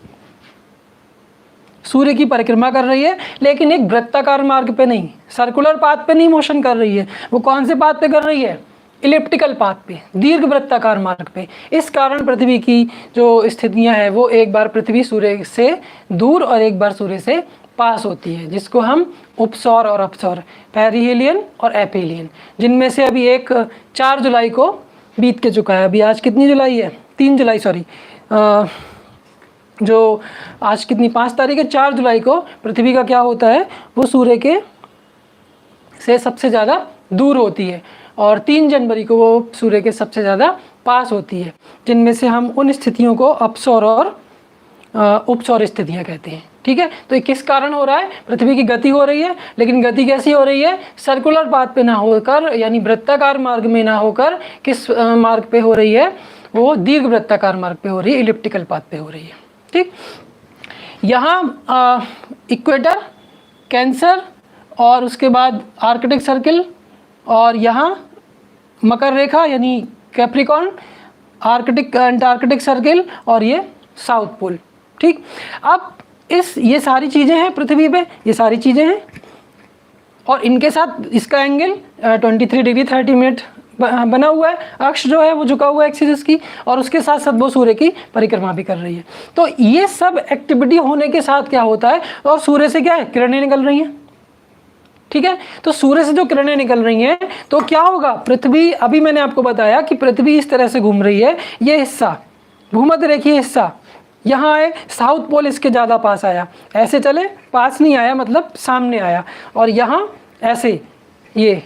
सूर्य की परिक्रमा कर रही है, लेकिन एक वृत्ताकार मार्ग पे नहीं, सर्कुलर पाथ पे नहीं मोशन कर रही है। वो कौन से पाथ पे कर रही है, इलिप्टिकल पाथ पे, दीर्घ वृत्ताकार मार्ग पे। इस कारण पृथ्वी की जो स्थितियां हैं वो एक बार पृथ्वी सूर्य से दूर और एक बार सूर्य से पास होती है, जिसको हम उपसौर और अपसौर, पेरिहेलियन और एपीलियन, जिनमें से अभी एक 4 जुलाई को बीत के चुका है। अभी आज कितनी जुलाई है, 3 जुलाई, सॉरी, जो आज कितनी 5 तारीख है, 4 जुलाई को पृथ्वी का क्या होता है, वो सूर्य के से सबसे ज़्यादा दूर होती है, और 3 जनवरी को वो सूर्य के सबसे ज़्यादा पास होती है, जिनमें से हम उन स्थितियों को अपसौर और उप सौर स्थितियाँ कहते हैं। ठीक है, तो ये किस कारण हो रहा है? पृथ्वी की गति हो रही है, लेकिन गति कैसी हो रही है? सर्कुलर पाथ पे ना होकर, यानी वृत्ताकार मार्ग में ना होकर किस मार्ग पे हो रही है? वो दीर्घ वृत्ताकार मार्ग पे हो रही है, इलिप्टिकल पाथ पे हो रही है। ठीक, यहाँ इक्वेटर, कैंसर और उसके बाद आर्कटिक सर्किल, और यहाँ मकर रेखा यानी कैप्रिकॉर्न, आर्कटिक अंटार्कटिक सर्किल और ये साउथ पोल। ठीक, अब ये सारी चीज़ें हैं पृथ्वी पे, ये सारी चीज़ें हैं, और इनके साथ इसका एंगल 23 डिग्री 30 मिनट बना हुआ है। अक्ष जो है वो झुका हुआ है एक्सिस इसकी, और उसके साथ साथ वो सूर्य की परिक्रमा भी कर रही है। तो ये सब एक्टिविटी होने के साथ क्या होता है, और सूर्य से क्या है? किरणें निकल रही हैं। ठीक है, तो सूर्य से जो किरणें निकल रही हैं तो क्या होगा? पृथ्वी, अभी मैंने आपको बताया कि पृथ्वी इस तरह से घूम रही है, ये हिस्सा भूमध्य रेखीय हिस्सा यहाँ आए, साउथ पोल इसके ज़्यादा पास आया, ऐसे चले, पास नहीं आया मतलब सामने आया, और यहाँ ऐसे ये,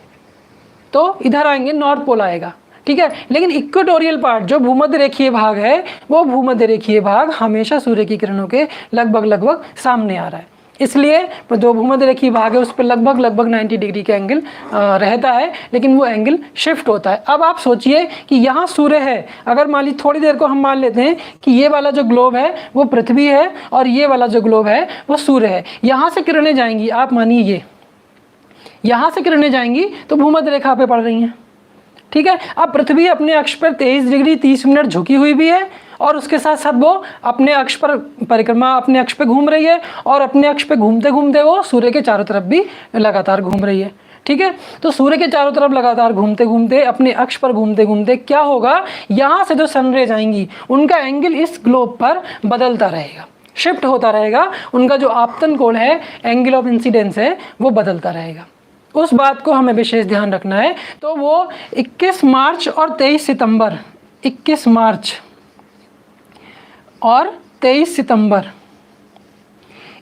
तो इधर आएंगे, नॉर्थ पोल आएगा। ठीक है, लेकिन इक्वेटोरियल पार्ट जो भूमध्य रेखीय भाग है, वो भूमध्य रेखीय भाग हमेशा सूर्य की किरणों के लगभग सामने आ रहा है, इसलिए जो भूमध्य रेखीय भाग है उस पर लगभग 90 डिग्री का एंगल रहता है, लेकिन वो एंगल शिफ्ट होता है। अब आप सोचिए कि यहाँ सूर्य है, अगर मान लीजिए थोड़ी देर को हम मान लेते हैं कि ये वाला जो ग्लोब है वो पृथ्वी है और ये वाला जो ग्लोब है वो सूर्य है। यहाँ से किरणें जाएंगी, आप मानिए ये यहाँ से किरणें जाएंगी तो भूमध्य रेखा पे पड़ रही हैं। ठीक है, अब पृथ्वी अपने अक्ष पर 23 डिग्री 30 मिनट झुकी हुई भी है, और उसके साथ साथ वो अपने अक्ष पर परिक्रमा, अपने अक्ष पे घूम रही है, और अपने अक्ष पे घूमते घूमते वो सूर्य के चारों तरफ भी लगातार घूम रही है। ठीक है, तो सूर्य के चारों तरफ लगातार घूमते घूमते, अपने अक्ष पर घूमते घूमते क्या होगा, यहाँ से जो सनरेज आएंगी उनका एंगल इस ग्लोब पर बदलता रहेगा, शिफ्ट होता रहेगा, उनका जो आपतन कोण है, एंगल ऑफ इंसिडेंस है, वो बदलता रहेगा। उस बात को हमें विशेष ध्यान रखना है। तो वो 21 मार्च और 23 सितंबर, 21 मार्च और 23 सितंबर,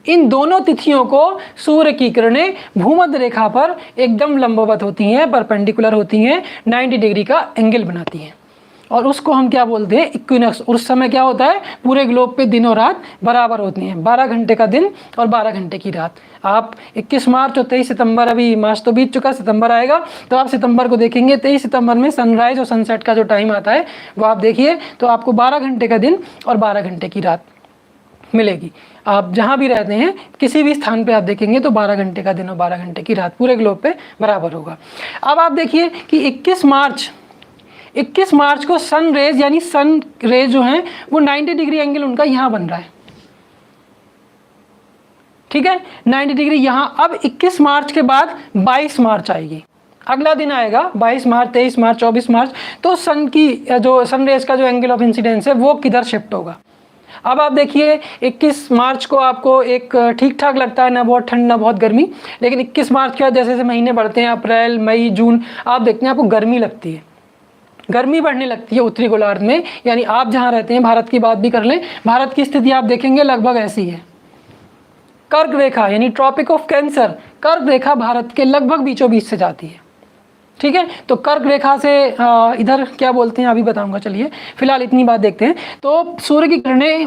इन दोनों तिथियों को सूर्य की किरणें भूमध्य रेखा पर एकदम लंबवत होती हैं, परपेंडिकुलर होती हैं, 90 डिग्री का एंगल बनाती हैं, और उसको हम क्या बोलते हैं? इक्विनॉक्स। उस समय क्या होता है? पूरे ग्लोब पे दिन और रात बराबर होती हैं, 12 घंटे का दिन और 12 घंटे की रात। आप 21 मार्च और 23 सितंबर, अभी मार्च तो बीत चुका, सितंबर आएगा, तो आप सितंबर को देखेंगे, 23 सितंबर में सनराइज और सनसेट का जो टाइम आता है वो आप देखिए, तो आपको 12 घंटे का दिन और 12 घंटे की रात मिलेगी। आप जहाँ भी रहते हैं, किसी भी स्थान पे आप देखेंगे तो 12 घंटे का दिन और 12 घंटे की रात पूरे ग्लोब पे बराबर होगा। अब आप देखिए कि 21 मार्च को सन रेज, यानी सन रेज जो हैं वो 90 डिग्री एंगल उनका यहाँ बन रहा है। ठीक है, 90 डिग्री यहाँ। अब 21 मार्च के बाद 22 मार्च आएगी, अगला दिन आएगा 22 मार्च, 23 मार्च, 24 मार्च, तो सन की जो सन रेज का जो एंगल ऑफ इंसिडेंस है वो किधर शिफ्ट होगा। अब आप देखिए 21 मार्च को आपको एक ठीक ठाक लगता है, ना बहुत ठंड ना बहुत गर्मी, लेकिन 21 मार्च के बाद जैसे जैसे महीने बढ़ते हैं, अप्रैल मई जून, आप देखते हैं आपको गर्मी लगती है, गर्मी बढ़ने लगती है उत्तरी गोलार्ध में। यानी आप जहाँ रहते हैं, भारत की बात भी कर लें, भारत की स्थिति आप देखेंगे लगभग ऐसी है। कर्क रेखा यानी ट्रॉपिक ऑफ कैंसर, कर्क रेखा भारत के लगभग बीचों बीच से जाती है। ठीक है, तो कर्क रेखा से इधर क्या बोलते हैं अभी बताऊंगा, चलिए फिलहाल इतनी बात देखते हैं। तो सूर्य की किरणें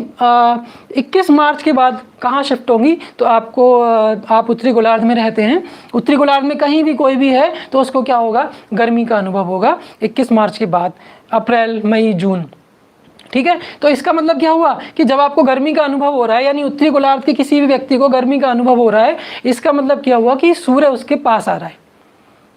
21 मार्च के बाद कहाँ शिफ्ट होंगी, तो आपको आप उत्तरी गोलार्ध में रहते हैं, उत्तरी गोलार्ध में कहीं भी कोई भी है तो उसको क्या होगा, गर्मी का अनुभव होगा 21 मार्च के बाद, अप्रैल मई जून। ठीक है, तो इसका मतलब क्या हुआ कि जब आपको गर्मी का अनुभव हो रहा है, यानी उत्तरी गोलार्ध के किसी भी व्यक्ति को गर्मी का अनुभव हो रहा है, इसका मतलब क्या हुआ कि सूर्य उसके पास आ रहा है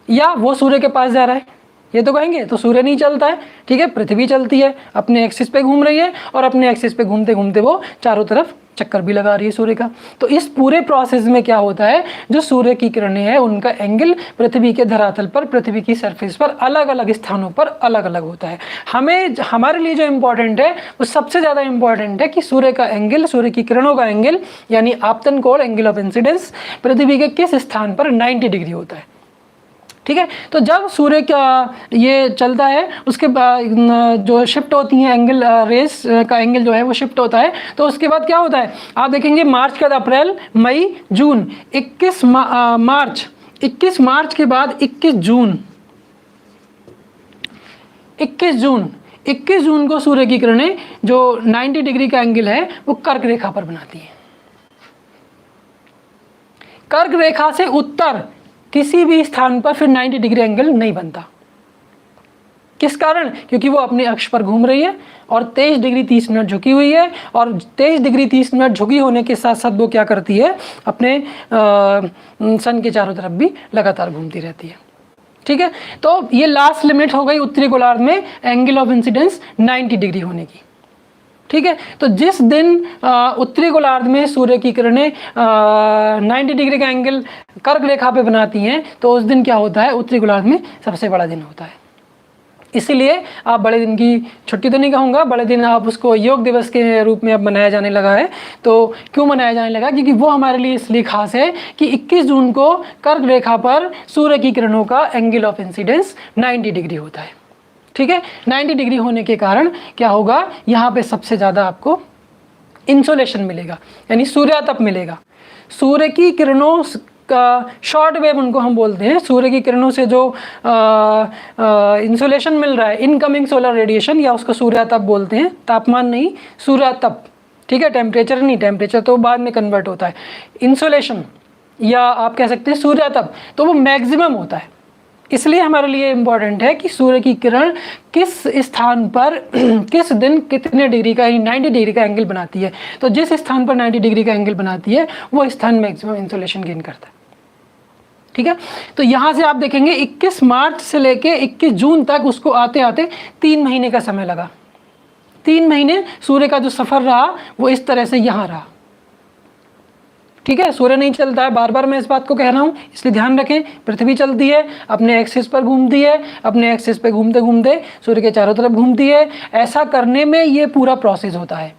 या वो सूर्य के पास जा रहा है। ये तो कहेंगे तो सूर्य नहीं चलता है, ठीक है, पृथ्वी चलती है, अपने एक्सिस पे घूम रही है, और अपने एक्सिस पे घूमते घूमते वो चारों तरफ चक्कर भी लगा रही है सूर्य का। तो इस पूरे प्रोसेस में क्या होता है, जो सूर्य की किरणें हैं उनका एंगल पृथ्वी के धरातल पर, पृथ्वी की सरफेस पर अलग अलग स्थानों पर अलग अलग होता है। हमारे लिए जो इम्पोर्टेंट है वो सबसे ज़्यादा इम्पोर्टेंट है कि सूर्य का एंगल, सूर्य की किरणों का एंगल यानी आपतन कोण, एंगल ऑफ इंसिडेंस, पृथ्वी के किस स्थान पर 90 डिग्री होता है। ठीक है, तो जब सूर्य का ये चलता है उसके बाद जो शिफ्ट होती हैं एंगल, रेस का एंगल जो है वो शिफ्ट होता है, तो उसके बाद क्या होता है आप देखेंगे, मार्च के बाद अप्रैल मई जून, 21 मार्च के बाद 21 जून 21 जून को सूर्य की किरणें जो 90 डिग्री का एंगल है वो कर्क रेखा पर बनाती हैं। कर्क रेखा से उत्तर किसी भी स्थान पर फिर 90 डिग्री एंगल नहीं बनता। किस कारण? क्योंकि वो अपने अक्ष पर घूम रही है और 23 डिग्री 30 मिनट झुकी हुई है, और 23 डिग्री 30 मिनट झुकी होने के साथ साथ वो क्या करती है, अपने सन के चारों तरफ भी लगातार घूमती रहती है। ठीक है, तो ये लास्ट लिमिट हो गई उत्तरी गोलार्ध में एंगल ऑफ इंसिडेंस 90 डिग्री होने की। ठीक है, तो जिस दिन उत्तरी गोलार्ध में सूर्य की किरणें 90 डिग्री का एंगल कर्क रेखा पे बनाती हैं, तो उस दिन क्या होता है, उत्तरी गोलार्ध में सबसे बड़ा दिन होता है। इसीलिए आप बड़े दिन की छुट्टी तो नहीं कहूँगा, बड़े दिन आप उसको योग दिवस के रूप में अब मनाया जाने लगा है। तो क्यों मनाया जाने लगा? क्योंकि वो हमारे लिए इसलिए खास है कि 21 जून को कर्क रेखा पर सूर्य की किरणों का एंगल ऑफ इंसिडेंस 90 डिग्री होता है। ठीक है, 90 डिग्री होने के कारण क्या होगा, यहाँ पे सबसे ज़्यादा आपको इंसोलेशन मिलेगा, यानी सूर्यातप मिलेगा। सूर्य की किरणों का शॉर्ट वेव उनको हम बोलते हैं। सूर्य की किरणों से जो इंसोलेशन मिल रहा है, इनकमिंग सोलर रेडिएशन, या उसको सूर्यातप बोलते हैं। तापमान नहीं, सूर्यातप। ठीक है, टेम्परेचर नहीं, टेम्परेचर तो बाद में कन्वर्ट होता है। इंसोलेशन या आप कह सकते हैं सूर्यातप, तो वो मैक्सिमम होता है। इसलिए हमारे लिए इम्पॉर्टेंट है कि सूर्य की किरण किस स्थान पर किस दिन कितने डिग्री का, 90 डिग्री का एंगल बनाती है। तो जिस स्थान पर 90 डिग्री का एंगल बनाती है वो स्थान मैक्सिमम इंसोलेशन गेन करता है। ठीक है, तो यहाँ से आप देखेंगे 21 मार्च से लेके 21 जून तक उसको आते आते 3 महीने का समय लगा। 3 महीने सूर्य का जो सफ़र रहा वो इस तरह से यहाँ रहा। ठीक है, सूर्य नहीं चलता है, बार बार मैं इस बात को कह रहा हूँ, इसलिए ध्यान रखें। पृथ्वी चलती है, अपने एक्सिस पर घूमती है, अपने एक्सिस पे घूमते घूमते सूर्य के चारों तरफ घूमती है। ऐसा करने में ये पूरा प्रोसेस होता है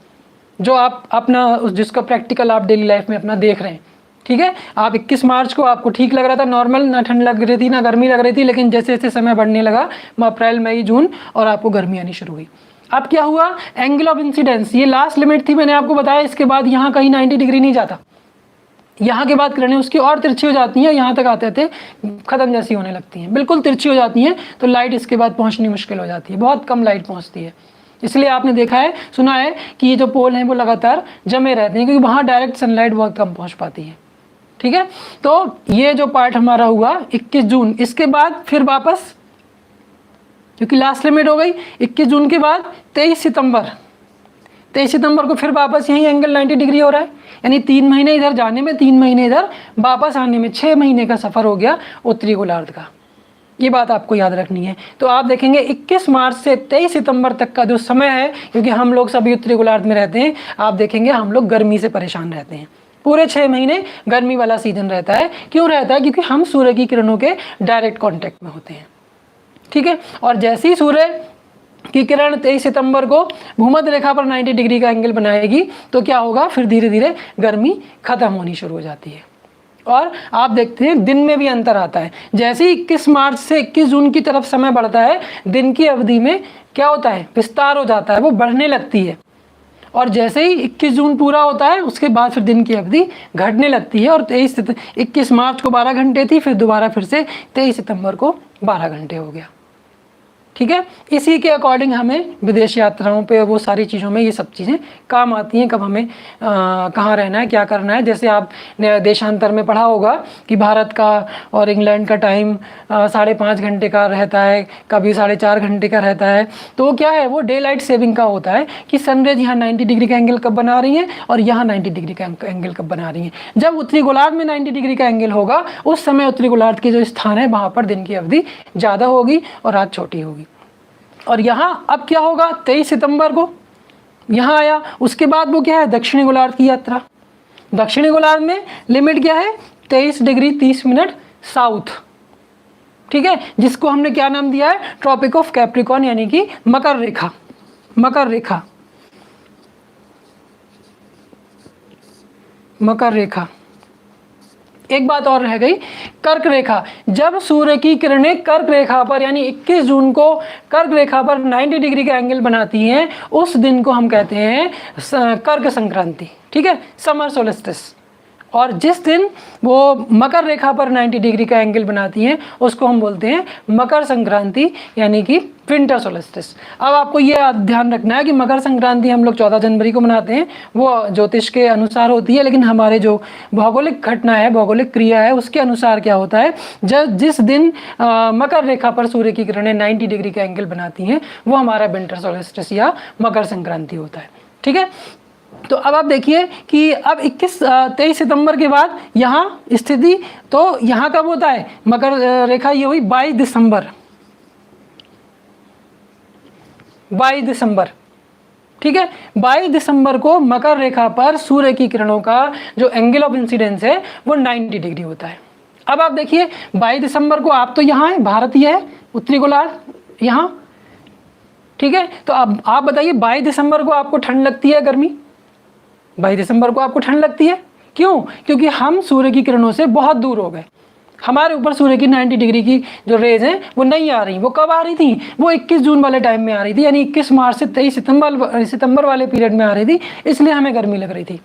जो आप अपना जिसका प्रैक्टिकल आप डेली लाइफ में अपना देख रहे हैं। ठीक है, आप 21 मार्च को आपको ठीक लग रहा था, नॉर्मल, ना ठंड लग रही थी ना गर्मी लग रही थी, लेकिन जैसे जैसे समय बढ़ने लगा अप्रैल मई जून और आपको गर्मी आनी शुरू हुई। अब क्या हुआ, एंगल ऑफ इंसिडेंस, ये लास्ट लिमिट थी, मैंने आपको बताया। इसके बाद यहाँ कहीं 90 डिग्री नहीं जाता, यहाँ के बाद किरणें उसकी और तिरछी हो जाती हैं, यहाँ तक आते आते ख़त्म जैसी होने लगती हैं, बिल्कुल तिरछी हो जाती हैं। तो लाइट इसके बाद पहुँचनी मुश्किल हो जाती है, बहुत कम लाइट पहुँचती है। इसलिए आपने देखा है, सुना है कि ये जो पोल हैं वो लगातार जमे रहते हैं, क्योंकि वहाँ डायरेक्ट सनलाइट बहुत कम पहुँच पाती है। ठीक है, तो ये जो पार्ट हमारा हुआ 21 जून, इसके बाद फिर वापस, क्योंकि लास्ट लिमिट हो गई 21 जून के बाद 23 सितंबर को फिर वापस यही एंगल 90 डिग्री हो रहा है। यानी 3 महीने इधर जाने में, 3 महीने इधर वापस आने में 6 महीने का सफ़र हो गया उत्तरी गोलार्ध का। ये बात आपको याद रखनी है। तो आप देखेंगे 21 मार्च से 23 सितंबर तक का जो समय है, क्योंकि हम लोग सभी उत्तरी गोलार्ध में रहते हैं, आप देखेंगे हम लोग गर्मी से परेशान रहते हैं। पूरे 6 महीने गर्मी वाला सीजन रहता है। क्यों रहता है? क्योंकि हम सूर्य की किरणों के डायरेक्ट कांटेक्ट में होते हैं। ठीक है, और जैसे ही सूर्य की किरण 23 सितंबर को भूमध्य रेखा पर 90 डिग्री का एंगल बनाएगी, तो क्या होगा, फिर धीरे धीरे गर्मी खत्म होनी शुरू हो जाती है। और आप देखते हैं दिन में भी अंतर आता है। जैसे ही 21 मार्च से 21 जून की तरफ समय बढ़ता है, दिन की अवधि में क्या होता है, विस्तार हो जाता है, वो बढ़ने लगती है। और जैसे ही 21 जून पूरा होता है, उसके बाद फिर दिन की अवधि घटने लगती है। और 21 मार्च को 12 घंटे थी, फिर दोबारा फिर से 23 सितंबर को 12 घंटे हो गया। ठीक है, इसी के अकॉर्डिंग हमें विदेश यात्राओं पे, वो सारी चीज़ों में ये सब चीज़ें काम आती हैं, कब हमें कहाँ रहना है, क्या करना है। जैसे आप देशांतर में पढ़ा होगा कि भारत का और इंग्लैंड का टाइम 5.5 घंटे का रहता है, कभी 4.5 घंटे का रहता है। तो क्या है, वो डे लाइट सेविंग का होता है कि सनरेज यहाँ 90 डिग्री का एंगल कब बना रही है और यहाँ 90 डिग्री का एंगल कब बना रही है। जब उत्तरी गोलार्ध में 90 डिग्री का एंगल होगा, उस समय उत्तरी गोलार्ध के जो स्थान है वहाँ पर दिन की अवधि ज़्यादा होगी और रात छोटी होगी। और यहाँ अब क्या होगा, 23 सितंबर को यहाँ आया, उसके बाद वो क्या है, दक्षिणी गोलार्ध की यात्रा। दक्षिणी गोलार्ध में लिमिट क्या है, 23 डिग्री 30 मिनट साउथ। ठीक है, जिसको हमने क्या नाम दिया है, ट्रॉपिक ऑफ कैप्रिकॉर्न, यानी कि मकर रेखा। मकर रेखा, मकर रेखा। एक बात और रह गई, कर्क रेखा। जब सूर्य की किरणें कर्क रेखा पर, यानी 21 जून को कर्क रेखा पर 90 डिग्री का एंगल बनाती हैं, उस दिन को हम कहते हैं कर्क संक्रांति। ठीक है, समर सोलिस्टिस। और जिस दिन वो मकर रेखा पर 90 डिग्री का एंगल बनाती हैं उसको हम बोलते हैं मकर संक्रांति, यानी कि विंटर सोल्स्टिस। अब आपको ये ध्यान रखना है कि मकर संक्रांति हम लोग 14 जनवरी को मनाते हैं, वो ज्योतिष के अनुसार होती है, लेकिन हमारे जो भौगोलिक घटना है, भौगोलिक क्रिया है, उसके अनुसार क्या होता है, जिस दिन मकर रेखा पर सूर्य की किरणें 90 डिग्री का एंगल बनाती हैं वो हमारा विंटर सोल्स्टिस या मकर संक्रांति होता है। ठीक है, तो अब आप देखिए कि अब 23 सितंबर के बाद यहाँ स्थिति, तो यहाँ कब होता है मकर रेखा, ये हुई 22 दिसंबर, 22 दिसंबर। ठीक है, 22 दिसंबर को मकर रेखा पर सूर्य की किरणों का जो एंगल ऑफ इंसिडेंस है वो 90 डिग्री होता है। अब आप देखिए 22 दिसंबर को आप तो यहाँ है, भारतीय है, उत्तरी गोलार्ध यहाँ। ठीक है, तो अब आप बताइए 22 दिसंबर को आपको ठंड लगती है, गर्मी? 22 दिसंबर को आपको ठंड लगती है, क्यों? क्योंकि हम सूर्य की किरणों से बहुत दूर हो गए, हमारे ऊपर सूर्य की 90 डिग्री की जो रेज हैं वो नहीं आ रही। वो कब आ रही थी? वो 21 जून वाले टाइम में आ रही थी, यानी 21 मार्च से 23 सितंबर वाले पीरियड में आ रही थी, इसलिए हमें गर्मी लग रही थी।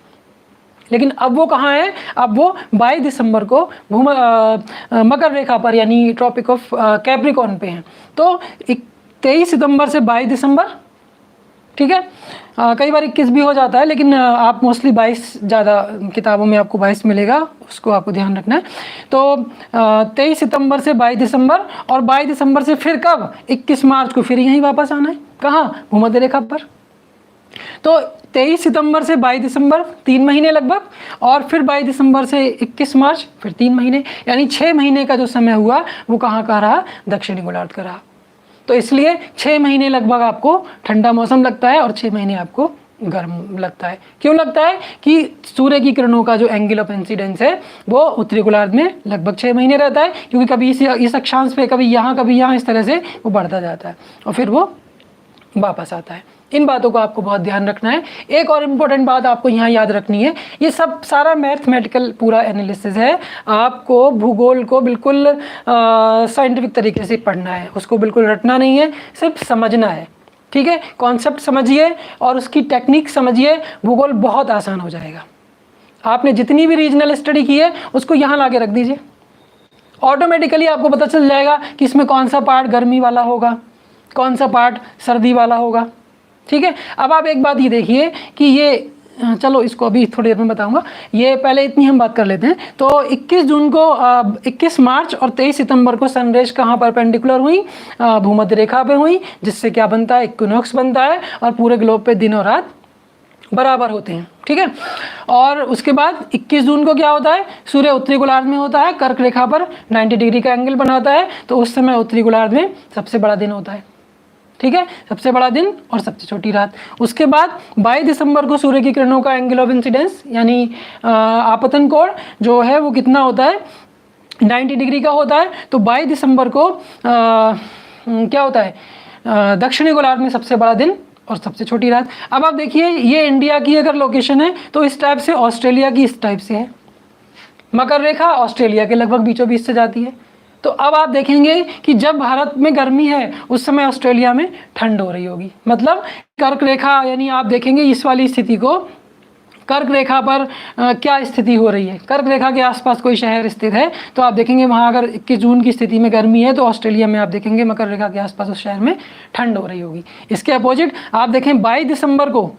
लेकिन अब वो कहाँ है? अब वो 22 दिसंबर को मकर रेखा पर, यानी ट्रॉपिक ऑफ कैप्रिकॉर्न पे हैं। तो 23 सितंबर से 22 दिसंबर, ठीक है, कई बार 21 भी हो जाता है, लेकिन आप मोस्टली 22, ज़्यादा किताबों में आपको 22 मिलेगा, उसको आपको ध्यान रखना है। तो 23 सितंबर से 22 दिसंबर, और 22 दिसंबर से फिर कब? 21 मार्च को फिर यहीं वापस आना है। कहाँ? भूमध्य रेखा पर। तो 23 सितंबर से 22 दिसंबर 3 महीने लगभग, और फिर 22 दिसंबर से 21 मार्च फिर 3 महीने, यानी 6 महीने का जो समय हुआ वो कहाँ का रहा? दक्षिणी गोलार्ध का रहा। तो इसलिए 6 महीने लगभग आपको ठंडा मौसम लगता है और 6 महीने आपको गर्म लगता है। क्यों लगता है? कि सूर्य की किरणों का जो एंगल ऑफ इंसिडेंस है वो उत्तरी गोलार्ध में लगभग 6 महीने रहता है, क्योंकि कभी इस अक्षांश पे, कभी यहाँ, इस तरह से वो बढ़ता जाता है और फिर वो वापस आता है। इन बातों का आपको बहुत ध्यान रखना है। एक और इम्पोर्टेंट बात आपको यहाँ याद रखनी है, ये सब सारा मैथमेटिकल पूरा एनालिसिस है, आपको भूगोल को बिल्कुल साइंटिफिक तरीके से पढ़ना है, उसको बिल्कुल रटना नहीं है, सिर्फ समझना है। ठीक है, कॉन्सेप्ट समझिए और उसकी टेक्निक समझिए, भूगोल बहुत आसान हो जाएगा। आपने जितनी भी रीजनल स्टडी की है उसको यहाँ ला के रख दीजिए, ऑटोमेटिकली आपको पता चल जाएगा कि इसमें कौन सा पार्ट गर्मी वाला होगा, कौन सा पार्ट सर्दी वाला होगा। ठीक है, अब आप एक बात ये देखिए कि ये, चलो इसको अभी थोड़ी देर में बताऊंगा, ये पहले इतनी हम बात कर लेते हैं। तो 21 जून को 21 मार्च और 23 सितंबर को सनरेज कहाँ परपेंडिकुलर हुई? भूमध्य रेखा पे हुई, जिससे क्या बनता है? इक्विनॉक्स बनता है, और पूरे ग्लोब पे दिन और रात बराबर होते हैं। ठीक है, और उसके बाद 21 जून को क्या होता है? सूर्य उत्तरी गोलार्ध में होता है, कर्क रेखा पर 90 डिग्री का एंगल बनाता है, तो उस समय उत्तरी गोलार्ध में सबसे बड़ा दिन होता है। ठीक है, सबसे बड़ा दिन और सबसे छोटी रात। उसके बाद 22 दिसंबर को सूर्य की किरणों का एंगल ऑफ इंसिडेंस, यानी आपतन कोण जो है वो कितना होता है? 90 डिग्री का होता है। तो 22 दिसंबर को क्या होता है? दक्षिणी गोलार्ध में सबसे बड़ा दिन और सबसे छोटी रात। अब आप देखिए, ये इंडिया की अगर लोकेशन है तो इस टाइप से, ऑस्ट्रेलिया की इस टाइप से है। मकर रेखा ऑस्ट्रेलिया के लगभग बीचों बीच से जाती है। तो अब आप देखेंगे कि जब भारत में गर्मी है उस समय ऑस्ट्रेलिया में ठंड हो रही होगी। मतलब कर्क रेखा, यानी आप देखेंगे इस वाली स्थिति को, कर्क रेखा पर क्या स्थिति हो रही है? कर्क रेखा के आसपास कोई शहर स्थित है तो आप देखेंगे वहाँ अगर 21 जून की स्थिति में गर्मी है तो ऑस्ट्रेलिया में आप देखेंगे मकर रेखा के आसपास उस शहर में ठंड हो रही होगी। इसके अपोजिट आप देखें 22 दिसंबर को,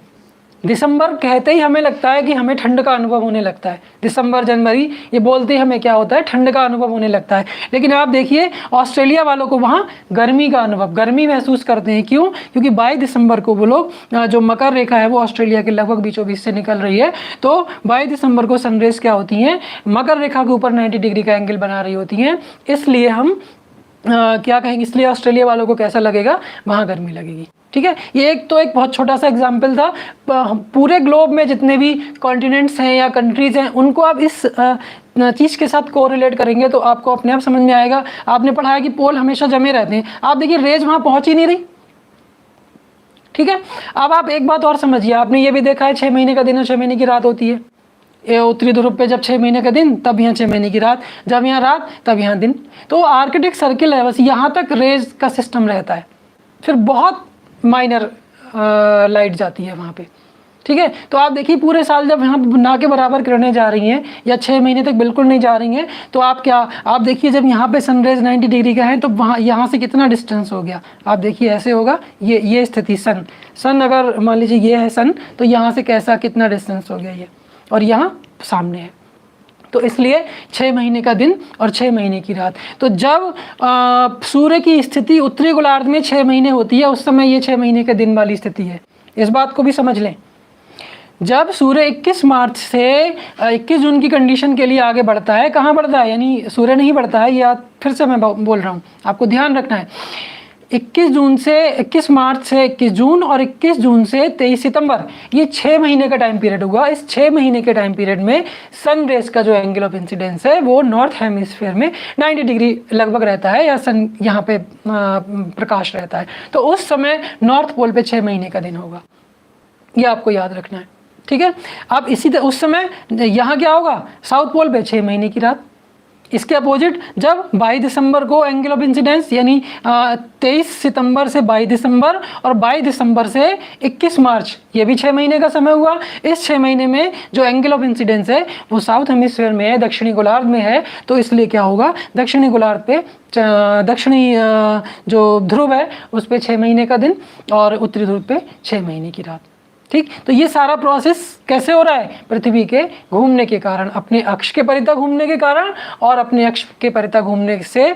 दिसंबर कहते ही हमें लगता है कि हमें ठंड का अनुभव होने लगता है। दिसंबर, जनवरी ये बोलते ही हमें क्या होता है? ठंड का अनुभव होने लगता है। लेकिन आप देखिए ऑस्ट्रेलिया वालों को वहाँ गर्मी का अनुभव, गर्मी महसूस करते हैं। क्यों? क्योंकि 22 दिसंबर को वो लोग, जो मकर रेखा है वो ऑस्ट्रेलिया के लगभग बीचों बीच से निकल रही है, तो 22 दिसंबर को सनरेज क्या होती हैं? मकर रेखा के ऊपर 90 डिग्री का एंगल बना रही होती हैं। इसलिए हम क्या कहेंगे, इसलिए ऑस्ट्रेलिया वालों को कैसा लगेगा? वहाँ गर्मी लगेगी। ठीक है, ये एक बहुत छोटा सा एग्जाम्पल था। पूरे ग्लोब में जितने भी कॉन्टिनेंट्स हैं या कंट्रीज़ हैं उनको आप इस चीज़ के साथ कोरिलेट करेंगे तो आपको अपने आप समझ में आएगा। आपने पढ़ा है कि पोल हमेशा जमे रहते हैं, आप देखिए रेज वहाँ पहुँच ही नहीं रही। ठीक है, अब आप एक बात और समझिए, आपने ये भी देखा है 6 महीने का दिन और 6 महीने की रात होती है। ये उत्तरी ध्रुव पे जब 6 महीने का दिन तब यहाँ 6 महीने की रात, जब यहाँ रात तब यहाँ दिन। तो आर्कटिक सर्किल है, बस यहाँ तक रेज का सिस्टम रहता है, फिर बहुत माइनर लाइट जाती है वहाँ पे। ठीक है। तो आप देखिए पूरे साल जब यहाँ ना के बराबर किरणें जा रही हैं या 6 महीने तक बिल्कुल नहीं जा रही हैं, तो आप देखिए जब यहाँ पे सनरेज 90 डिग्री का है तो वहाँ यहाँ से कितना डिस्टेंस हो गया। आप देखिए ऐसे होगा, ये स्थिति सन अगर मान लीजिए ये है सन, तो यहाँ से कैसा कितना डिस्टेंस हो गया ये, और यहाँ सामने है। तो इसलिए 6 महीने का दिन और 6 महीने की रात। तो जब सूर्य की स्थिति उत्तरी गोलार्ध में 6 महीने होती है, उस समय ये 6 महीने के दिन वाली स्थिति है। इस बात को भी समझ लें। जब सूर्य 21 मार्च से 21 जून की कंडीशन के लिए आगे बढ़ता है, कहाँ बढ़ता है, यानी सूर्य नहीं बढ़ता है, या फिर से मैं बोल रहा हूँ, आपको ध्यान रखना है। 21 मार्च से 21 जून और 21 जून से 23 सितंबर, ये 6 महीने का टाइम पीरियड हुआ। इस 6 महीने के टाइम पीरियड में सन रेस का जो एंगल ऑफ इंसिडेंस है वो नॉर्थ हेमिस्फीयर में 90 डिग्री लगभग रहता है, या सन यहाँ पे प्रकाश रहता है। तो उस समय नॉर्थ पोल पे 6 महीने का दिन होगा, ये आपको याद रखना है, ठीक है। अब उस समय यहाँ क्या होगा, साउथ पोल पे 6 महीने की रात। इसके अपोजिट जब 22 दिसंबर को एंगल ऑफ इंसिडेंस, यानी 23 सितंबर से 22 दिसंबर और 22 दिसंबर से 21 मार्च, ये भी 6 महीने का समय हुआ। इस 6 महीने में जो एंगल ऑफ इंसिडेंस है वो साउथ हेमिस्फीयर में है, दक्षिणी गोलार्ध में है। तो इसलिए क्या होगा, दक्षिणी गोलार्ध पे दक्षिणी जो ध्रुव है उस पे 6 महीने का दिन और उत्तरी ध्रुव पे 6 महीने की रात, ठीक। तो ये सारा प्रोसेस कैसे हो रहा है, पृथ्वी के घूमने के कारण, अपने अक्ष के परितः घूमने के कारण, और अपने अक्ष के परितः घूमने से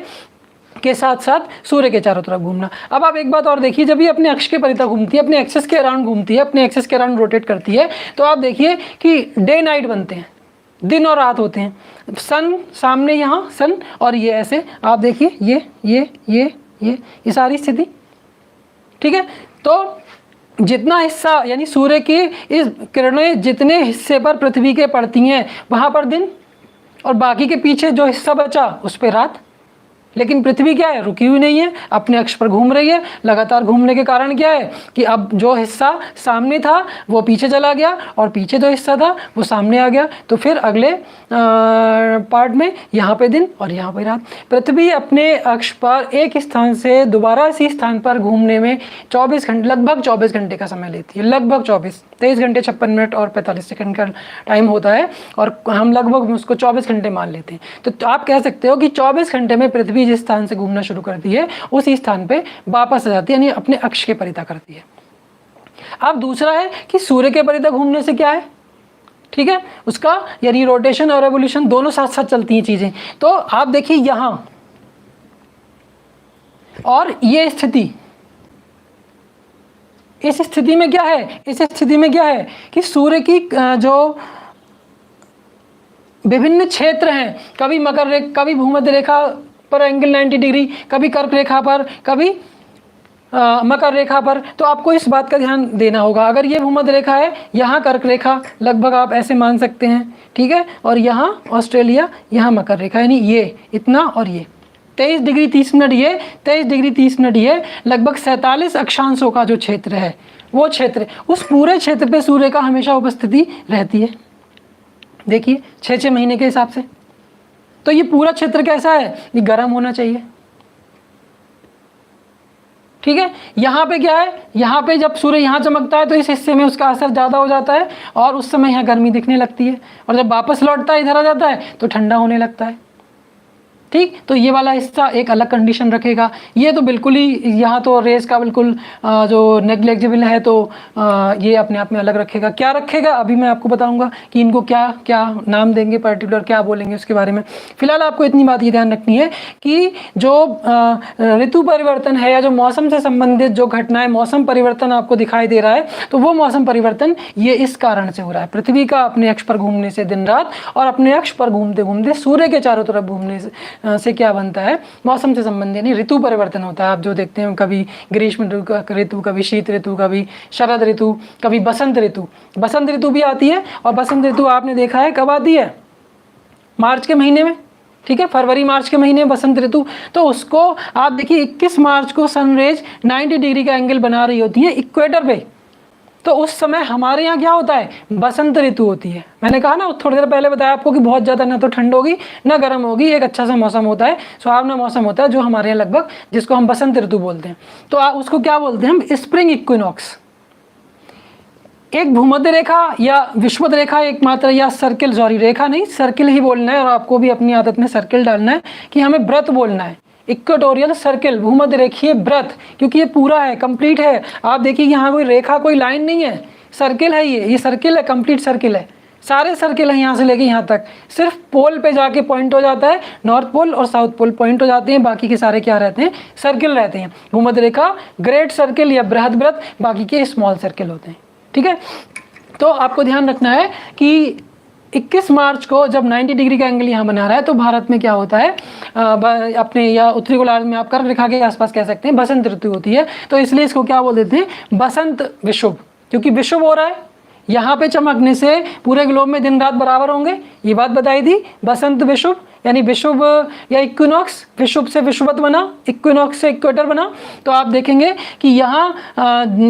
के साथ साथ सूर्य के चारों तरफ घूमना। अब आप एक बात और देखिए, जब ये अपने अक्ष के परितः घूमती है, अपने एक्सिस के अराउंड घूमती है, अपने एक्सिस के अराउंड रोटेट करती है, तो आप देखिए कि डे नाइट बनते हैं, दिन और रात होते हैं। सन सामने यहाँ सन, और ये ऐसे आप देखिए ये सारी स्थिति, ठीक है। तो जितना हिस्सा, यानी सूर्य की इस किरणें जितने हिस्से पर पृथ्वी के पड़ती हैं वहाँ पर दिन, और बाकी के पीछे जो हिस्सा बचा उस पर रात। लेकिन पृथ्वी क्या है, रुकी हुई नहीं है, अपने अक्ष पर घूम रही है। लगातार घूमने के कारण क्या है कि अब जो हिस्सा सामने था वो पीछे चला गया, और पीछे जो हिस्सा था वो सामने आ गया। तो फिर अगले पार्ट में यहाँ पे दिन और यहाँ पे रात। पृथ्वी अपने अक्ष पर एक स्थान से दोबारा इसी स्थान पर घूमने में 24 घंटे, लगभग 24 घंटे का समय लेती है। लगभग 23 घंटे 56 मिनट और 45 सेकंड का टाइम होता है, और हम लगभग उसको 24 घंटे मान लेते हैं। तो आप कह सकते हो कि 24 घंटे में पृथ्वी जिस स्थान से घूमना शुरू करती है उसी स्थान पे वापस आ जाती है, यानी अपने अक्ष के परितः करती है। अब दूसरा है कि सूर्य के परितः घूमने से क्या है, ठीक है, उसका यानी रोटेशन और रेवोल्यूशन दोनों साथ साथ चलती हैं चीजें। तो आप देखिए यहां और ये स्थिति, इस स्थिति में क्या है, इस स्थिति में क्या है कि सूर्य की जो विभिन्न क्षेत्र हैं, कभी मकर रेखा, कभी भूमध्य रेखा पर एंगल 90 डिग्री, कभी कर्क रेखा पर, कभी मकर रेखा पर। तो आपको इस बात का ध्यान देना होगा। अगर ये भूमध्य रेखा है, यहाँ कर्क रेखा लगभग आप ऐसे मान सकते हैं, ठीक है, और यहाँ ऑस्ट्रेलिया, यहाँ मकर रेखा, यानी ये इतना और ये 23 डिग्री 30 मिनट, ये 23 डिग्री 30 मिनट, ये लगभग 47 अक्षांशों का जो क्षेत्र है वो क्षेत्र, उस पूरे क्षेत्र पे सूर्य का हमेशा उपस्थिति रहती है। देखिए 6 महीने के हिसाब से। तो ये पूरा क्षेत्र कैसा है, ये गर्म होना चाहिए, ठीक है। यहाँ पे क्या है, यहाँ पे जब सूर्य यहाँ चमकता है तो इस हिस्से में उसका असर ज़्यादा हो जाता है, और उस समय यहाँ गर्मी दिखने लगती है, और जब वापस लौटता है इधर आ जाता है तो ठंडा होने लगता है, ठीक। तो ये वाला हिस्सा एक अलग कंडीशन रखेगा। ये तो बिल्कुल ही, यहाँ तो रेस का बिल्कुल जो नेग्लेक्जिबल है, तो ये अपने आप में अलग रखेगा। क्या रखेगा अभी मैं आपको बताऊंगा कि इनको क्या क्या नाम देंगे, पर्टिकुलर क्या बोलेंगे उसके बारे में। फिलहाल आपको इतनी बात ये ध्यान रखनी है कि जो ऋतु परिवर्तन है या जो मौसम से संबंधित जो घटनाएं, मौसम परिवर्तन आपको दिखाई दे रहा है, तो वो मौसम परिवर्तन ये इस कारण से हो रहा है, पृथ्वी का अपने अक्ष पर घूमने से दिन रात, और अपने अक्ष पर घूमते घूमते सूर्य के चारों तरफ घूमने से क्या बनता है, मौसम से संबंधित यानी ऋतु परिवर्तन होता है। आप जो देखते हैं कभी ग्रीष्म ऋतु, कभी शीत ऋतु, कभी शरद ऋतु, कभी बसंत ऋतु। बसंत ऋतु भी आती है, और बसंत ऋतु आपने देखा है कब आती है, मार्च के महीने में, ठीक है, फरवरी मार्च के महीने में बसंत ऋतु। तो उसको आप देखिए 21 मार्च को सनरेज 90 डिग्री का एंगल बना रही होती है इक्वेटर पे। तो उस समय हमारे यहाँ क्या होता है, बसंत ऋतु होती है। मैंने कहा ना थोड़ी देर पहले बताया आपको कि बहुत ज़्यादा ना तो ठंड होगी ना गर्म होगी, एक अच्छा सा मौसम होता है, सुहावना मौसम होता है, जो हमारे यहाँ लगभग, जिसको हम बसंत ऋतु बोलते हैं। तो उसको क्या बोलते हैं हम, स्प्रिंग इक्विनॉक्स। एक भूमध्य रेखा या विषुवत रेखा एकमात्र, या सर्किल, सॉरी रेखा नहीं सर्किल ही बोलना है, और आपको भी अपनी आदत में सर्किल डालना है कि हमें व्रत बोलना है। इक्वेटोरियल सर्किल, भूमध्य रेखीय व्रत, क्योंकि ये पूरा है, कंप्लीट है। आप देखिए यहाँ कोई रेखा कोई लाइन नहीं है, सर्किल है, ये सर्किल है, कंप्लीट सर्किल है, सारे सर्किल है यहाँ से लेके यहाँ तक। सिर्फ पोल पे जाके पॉइंट हो जाता है, नॉर्थ पोल और साउथ पोल पॉइंट हो जाते हैं, बाकी के सारे क्या रहते हैं, सर्किल रहते हैं। भूमध्य रेखा ग्रेट सर्किल या बृहद व्रत, बाकी के स्मॉल सर्किल होते हैं। ठीक है, तो आपको ध्यान रखना है कि 21 मार्च को जब 90 डिग्री का एंगल यहाँ बना रहा है तो भारत में क्या होता है, अपने या उत्तरी गोलार्ध में आप कर्क रेखा के आसपास कह सकते हैं बसंत ऋतु होती है। तो इसलिए इसको क्या बोल देते हैं, बसंत विषुव, क्योंकि विषुव हो रहा है। यहाँ पे चमकने से पूरे ग्लोब में दिन रात बराबर होंगे, ये बात बताई थी। बसंत विषुव यानी विषुव या इक्विनॉक्स, विषुव से विषुवत बना, इक्विनॉक्स से इक्वेटर बना। तो आप देखेंगे कि यहाँ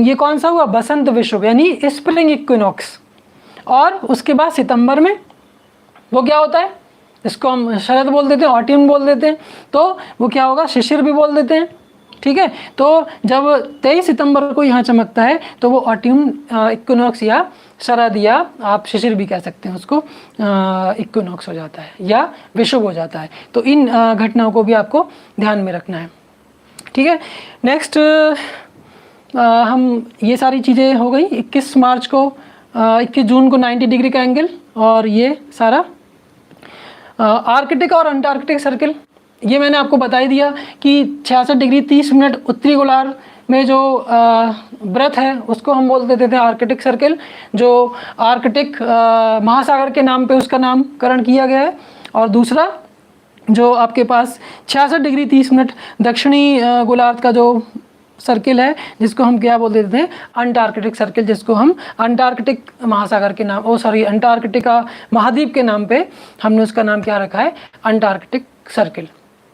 ये कौन सा हुआ, बसंत विषुव यानी स्प्रिंग इक्विनॉक्स। और उसके बाद सितंबर में वो क्या होता है, इसको हम शरद बोल देते हैं, ऑटम बोल देते हैं, तो वो क्या होगा, शिशिर भी बोल देते हैं। ठीक है, तो जब 23 सितंबर को यहाँ चमकता है तो वो ऑटम इक्विनॉक्स या शरद, या आप शिशिर भी कह सकते हैं उसको, इक्विनॉक्स हो जाता है या विषुव हो जाता है। तो इन घटनाओं को भी आपको ध्यान में रखना है। ठीक है, नेक्स्ट हम ये सारी चीज़ें हो गई। 21 मार्च को 21 जून को 90 डिग्री का एंगल, और ये सारा आर्कटिक और अंटार्कटिक सर्किल, ये मैंने आपको बता ही दिया कि 66 डिग्री 30 मिनट उत्तरी गोलार्ध में जो व्रत है उसको हम बोल देते थे आर्कटिक सर्किल, जो आर्कटिक महासागर के नाम पे उसका नामकरण किया गया है। और दूसरा जो आपके पास 66 डिग्री 30 मिनट दक्षिणी गोलार्ध का जो सर्किल है, जिसको हम क्या बोल देते हैं, अंटार्कटिक सर्किल, जिसको हम अंटार्कटिक महासागर के नाम, अंटार्कटिका महाद्वीप के नाम पे हमने उसका नाम क्या रखा है, अंटार्कटिक सर्किल।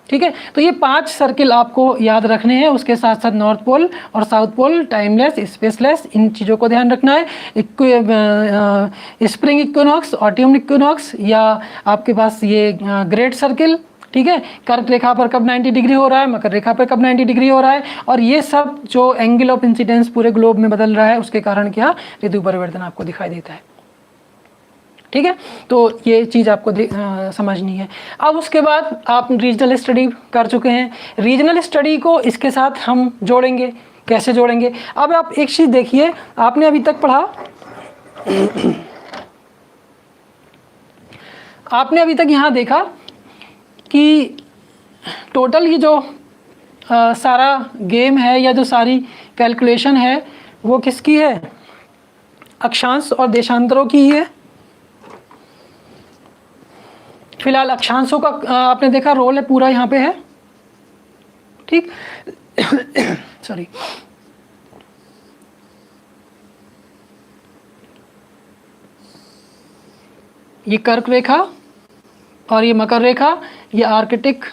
ठीक है, तो ये 5 सर्किल आपको याद रखने हैं। उसके साथ साथ नॉर्थ पोल और साउथ पोल, टाइमलेस, स्पेसलेस, इन चीज़ों को ध्यान रखना है। स्प्रिंग इक्विनॉक्स, ऑटम इक्विनॉक्स, या आपके पास ये ग्रेट सर्किल। ठीक है, कर्क रेखा पर कब 90 डिग्री हो रहा है, मकर रेखा पर कब 90 डिग्री हो रहा है, और ये सब जो एंगल ऑफ इंसिडेंस पूरे ग्लोब में बदल रहा है उसके कारण क्या ऋतु परिवर्तन आपको दिखाई देता है। ठीक है, तो ये चीज़ आपको समझनी है। अब उसके बाद आप रीजनल स्टडी कर चुके हैं, रीजनल स्टडी को इसके साथ हम जोड़ेंगे। कैसे जोड़ेंगे, अब आप एक चीज़ देखिए, आपने अभी तक पढ़ा, आपने अभी तक यहाँ देखा कि टोटल ये जो सारा गेम है या जो सारी कैलकुलेशन है वो किसकी है, अक्षांश और देशांतरों की ही है। फिलहाल अक्षांशों का आपने देखा रोल है पूरा यहाँ पे है। ठीक सॉरी, ये कर्क रेखा और ये मकर रेखा, ये आर्कटिक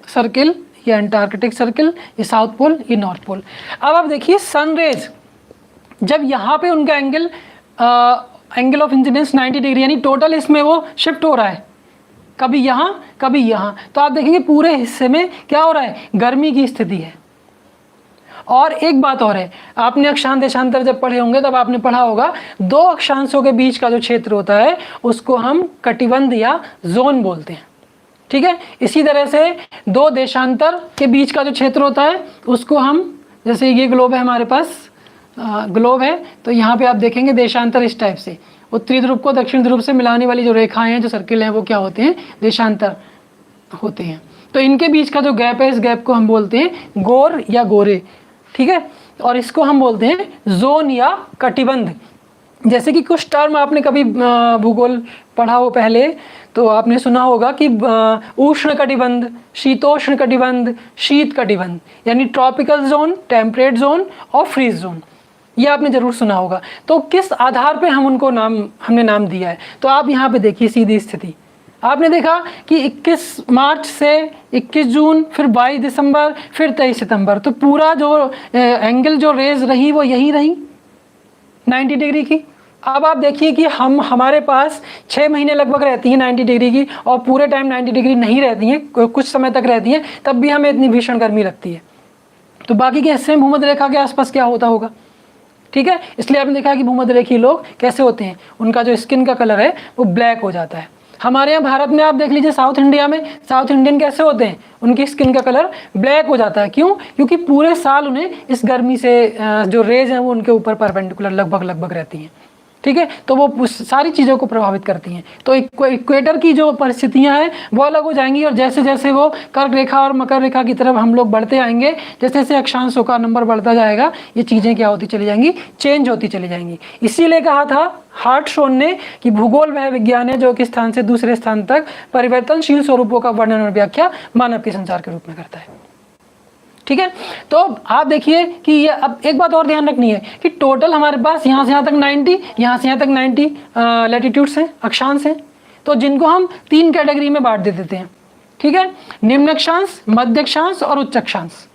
सर्किल, ये अंटार्कटिक सर्किल, ये साउथ पोल, ये नॉर्थ पोल। अब आप देखिए सनरेज जब यहाँ पे उनका एंगल ऑफ इंसिडेंस 90 डिग्री यानी टोटल इसमें वो शिफ्ट हो रहा है, कभी यहाँ कभी यहाँ, तो आप देखेंगे पूरे हिस्से में क्या हो रहा है, गर्मी की स्थिति है। और एक बात और है, आपने अक्षांश देशांतर जब पढ़े होंगे तब आपने पढ़ा होगा 2 अक्षांशों के बीच का जो क्षेत्र होता है उसको हम कटिबंध या जोन बोलते हैं। ठीक है, इसी तरह से 2 देशांतर के बीच का जो क्षेत्र होता है उसको हम, जैसे ये ग्लोब है हमारे पास, ग्लोब है, तो यहाँ पे आप देखेंगे देशांतर इस टाइप से, उत्तरी ध्रुव को दक्षिण ध्रुव से मिलाने वाली जो रेखाएं हैं, जो सर्किल हैं, वो क्या होते हैं, देशांतर होते हैं। तो इनके बीच का जो गैप है, इस गैप को हम बोलते हैं गोर या गोरे। ठीक है, और इसको हम बोलते हैं जोन या कटिबंध। जैसे कि कुछ टर्म आपने कभी भूगोल पढ़ा हो पहले, तो आपने सुना होगा कि उष्ण कटिबंध, शीतोष्ण कटिबंध, शीत कटिबंध, यानी ट्रॉपिकल जोन, टेम्परेट जोन और फ्रीज जोन, ये आपने जरूर सुना होगा। तो किस आधार पे हम उनको हमने नाम दिया है, तो आप यहाँ पे देखिए सीधी स्थिति, आपने देखा कि 21 मार्च से 21 जून, फिर 22 दिसंबर, फिर 23 सितंबर, तो पूरा जो एंगल जो रेज रही वो यही रही 90 डिग्री की। अब आप देखिए कि हमारे पास 6 महीने लगभग रहती हैं 90 डिग्री की, और पूरे टाइम 90 डिग्री नहीं रहती हैं, कुछ समय तक रहती हैं, तब भी हमें इतनी भीषण गर्मी लगती है। तो बाकी के हिस्से में भूमध्य रेखा के आसपास क्या होता होगा। ठीक है, इसलिए आपने देखा कि भूमध्यरेखीय लोग कैसे होते हैं, उनका जो स्किन का कलर है वो ब्लैक हो जाता है। हमारे यहाँ भारत में आप देख लीजिए, साउथ इंडिया में साउथ इंडियन कैसे होते हैं, उनकी स्किन का कलर ब्लैक हो जाता है। क्यों? क्योंकि पूरे साल उन्हें इस गर्मी से जो रेज हैं वो उनके ऊपर परपेंडिकुलर लगभग रहती हैं। ठीक है, तो वो सारी चीज़ों को प्रभावित करती हैं। तो इक्वेटर की जो परिस्थितियां हैं वो अलग हो जाएंगी, और जैसे जैसे वो कर्क रेखा और मकर रेखा की तरफ हम लोग बढ़ते आएंगे, जैसे जैसे अक्षांशों का नंबर बढ़ता जाएगा, ये चीज़ें क्या होती चली जाएंगी, चेंज होती चली जाएंगी। इसीलिए कहा था हार्टशॉन ने कि भूगोल वह विज्ञान है जो एक स्थान से दूसरे स्थान तक परिवर्तनशील स्वरूपों का वर्णन और व्याख्या मानव के संचार के रूप में करता है। ठीक है, तो आप देखिए कि ये, अब एक बात और ध्यान रखनी है कि टोटल हमारे पास यहाँ से यहाँ तक 90, यहाँ से यहाँ तक 90 लैटिट्यूड्स हैं, अक्षांश हैं, तो जिनको हम 3 कैटेगरी में बांट देते हैं। ठीक है, निम्न अक्षांश, मध्य अक्षांश और उच्च अक्षांश,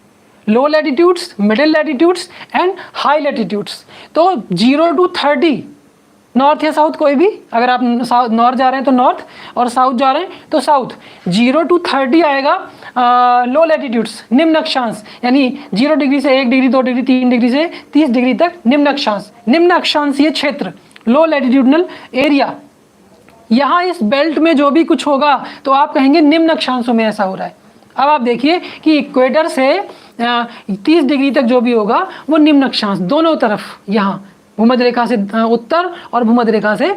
low latitudes, middle latitudes and high latitudes. तो 0 to 30 नॉर्थ या साउथ, कोई भी, अगर आप नॉर्थ जा रहे हैं तो नॉर्थ, और साउथ जा रहे हैं तो साउथ। 0 to 30 आएगा लो लैटिट्यूड्स, निम्न अक्षांश, यानी 0 डिग्री से 1 डिग्री, 2 डिग्री, 3 डिग्री से 30 डिग्री तक निम्न अक्षांश, निम्न अक्षांशीय क्षेत्र, लो लैटिट्यूडनल एरिया। यहाँ इस बेल्ट में जो भी कुछ होगा तो आप कहेंगे निम्न अक्षांशों में ऐसा हो रहा है। अब आप देखिए कि इक्वेटर से 30 डिग्री तक जो भी होगा वो निम्न अक्षांश, दोनों तरफ, यहाँ भूमध्य रेखा से उत्तर और भूमध्य रेखा से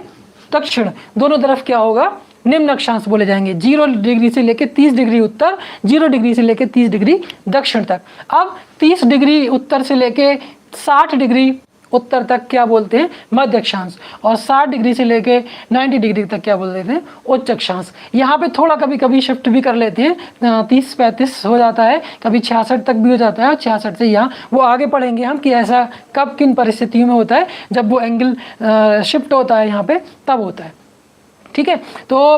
दक्षिण, दोनों तरफ क्या होगा, निम्न अक्षांश बोले जाएंगे। 0 डिग्री से लेकर 30 डिग्री उत्तर, 0 डिग्री से लेकर 30 डिग्री दक्षिण तक। अब 30 डिग्री उत्तर से लेकर 60 डिग्री उत्तर तक क्या बोलते हैं, मध्य अक्षांश, और 60 डिग्री से लेके 90 डिग्री तक क्या बोल देते हैं, उच्च अक्षांश। यहाँ पे थोड़ा कभी कभी शिफ्ट भी कर लेते हैं, 30-35 हो जाता है, कभी 66 तक भी हो जाता है। 66 से यहाँ वो आगे पढ़ेंगे हम कि ऐसा कब किन परिस्थितियों में होता है, जब वो एंगल शिफ्ट होता है यहाँ पे तब होता है। ठीक है, तो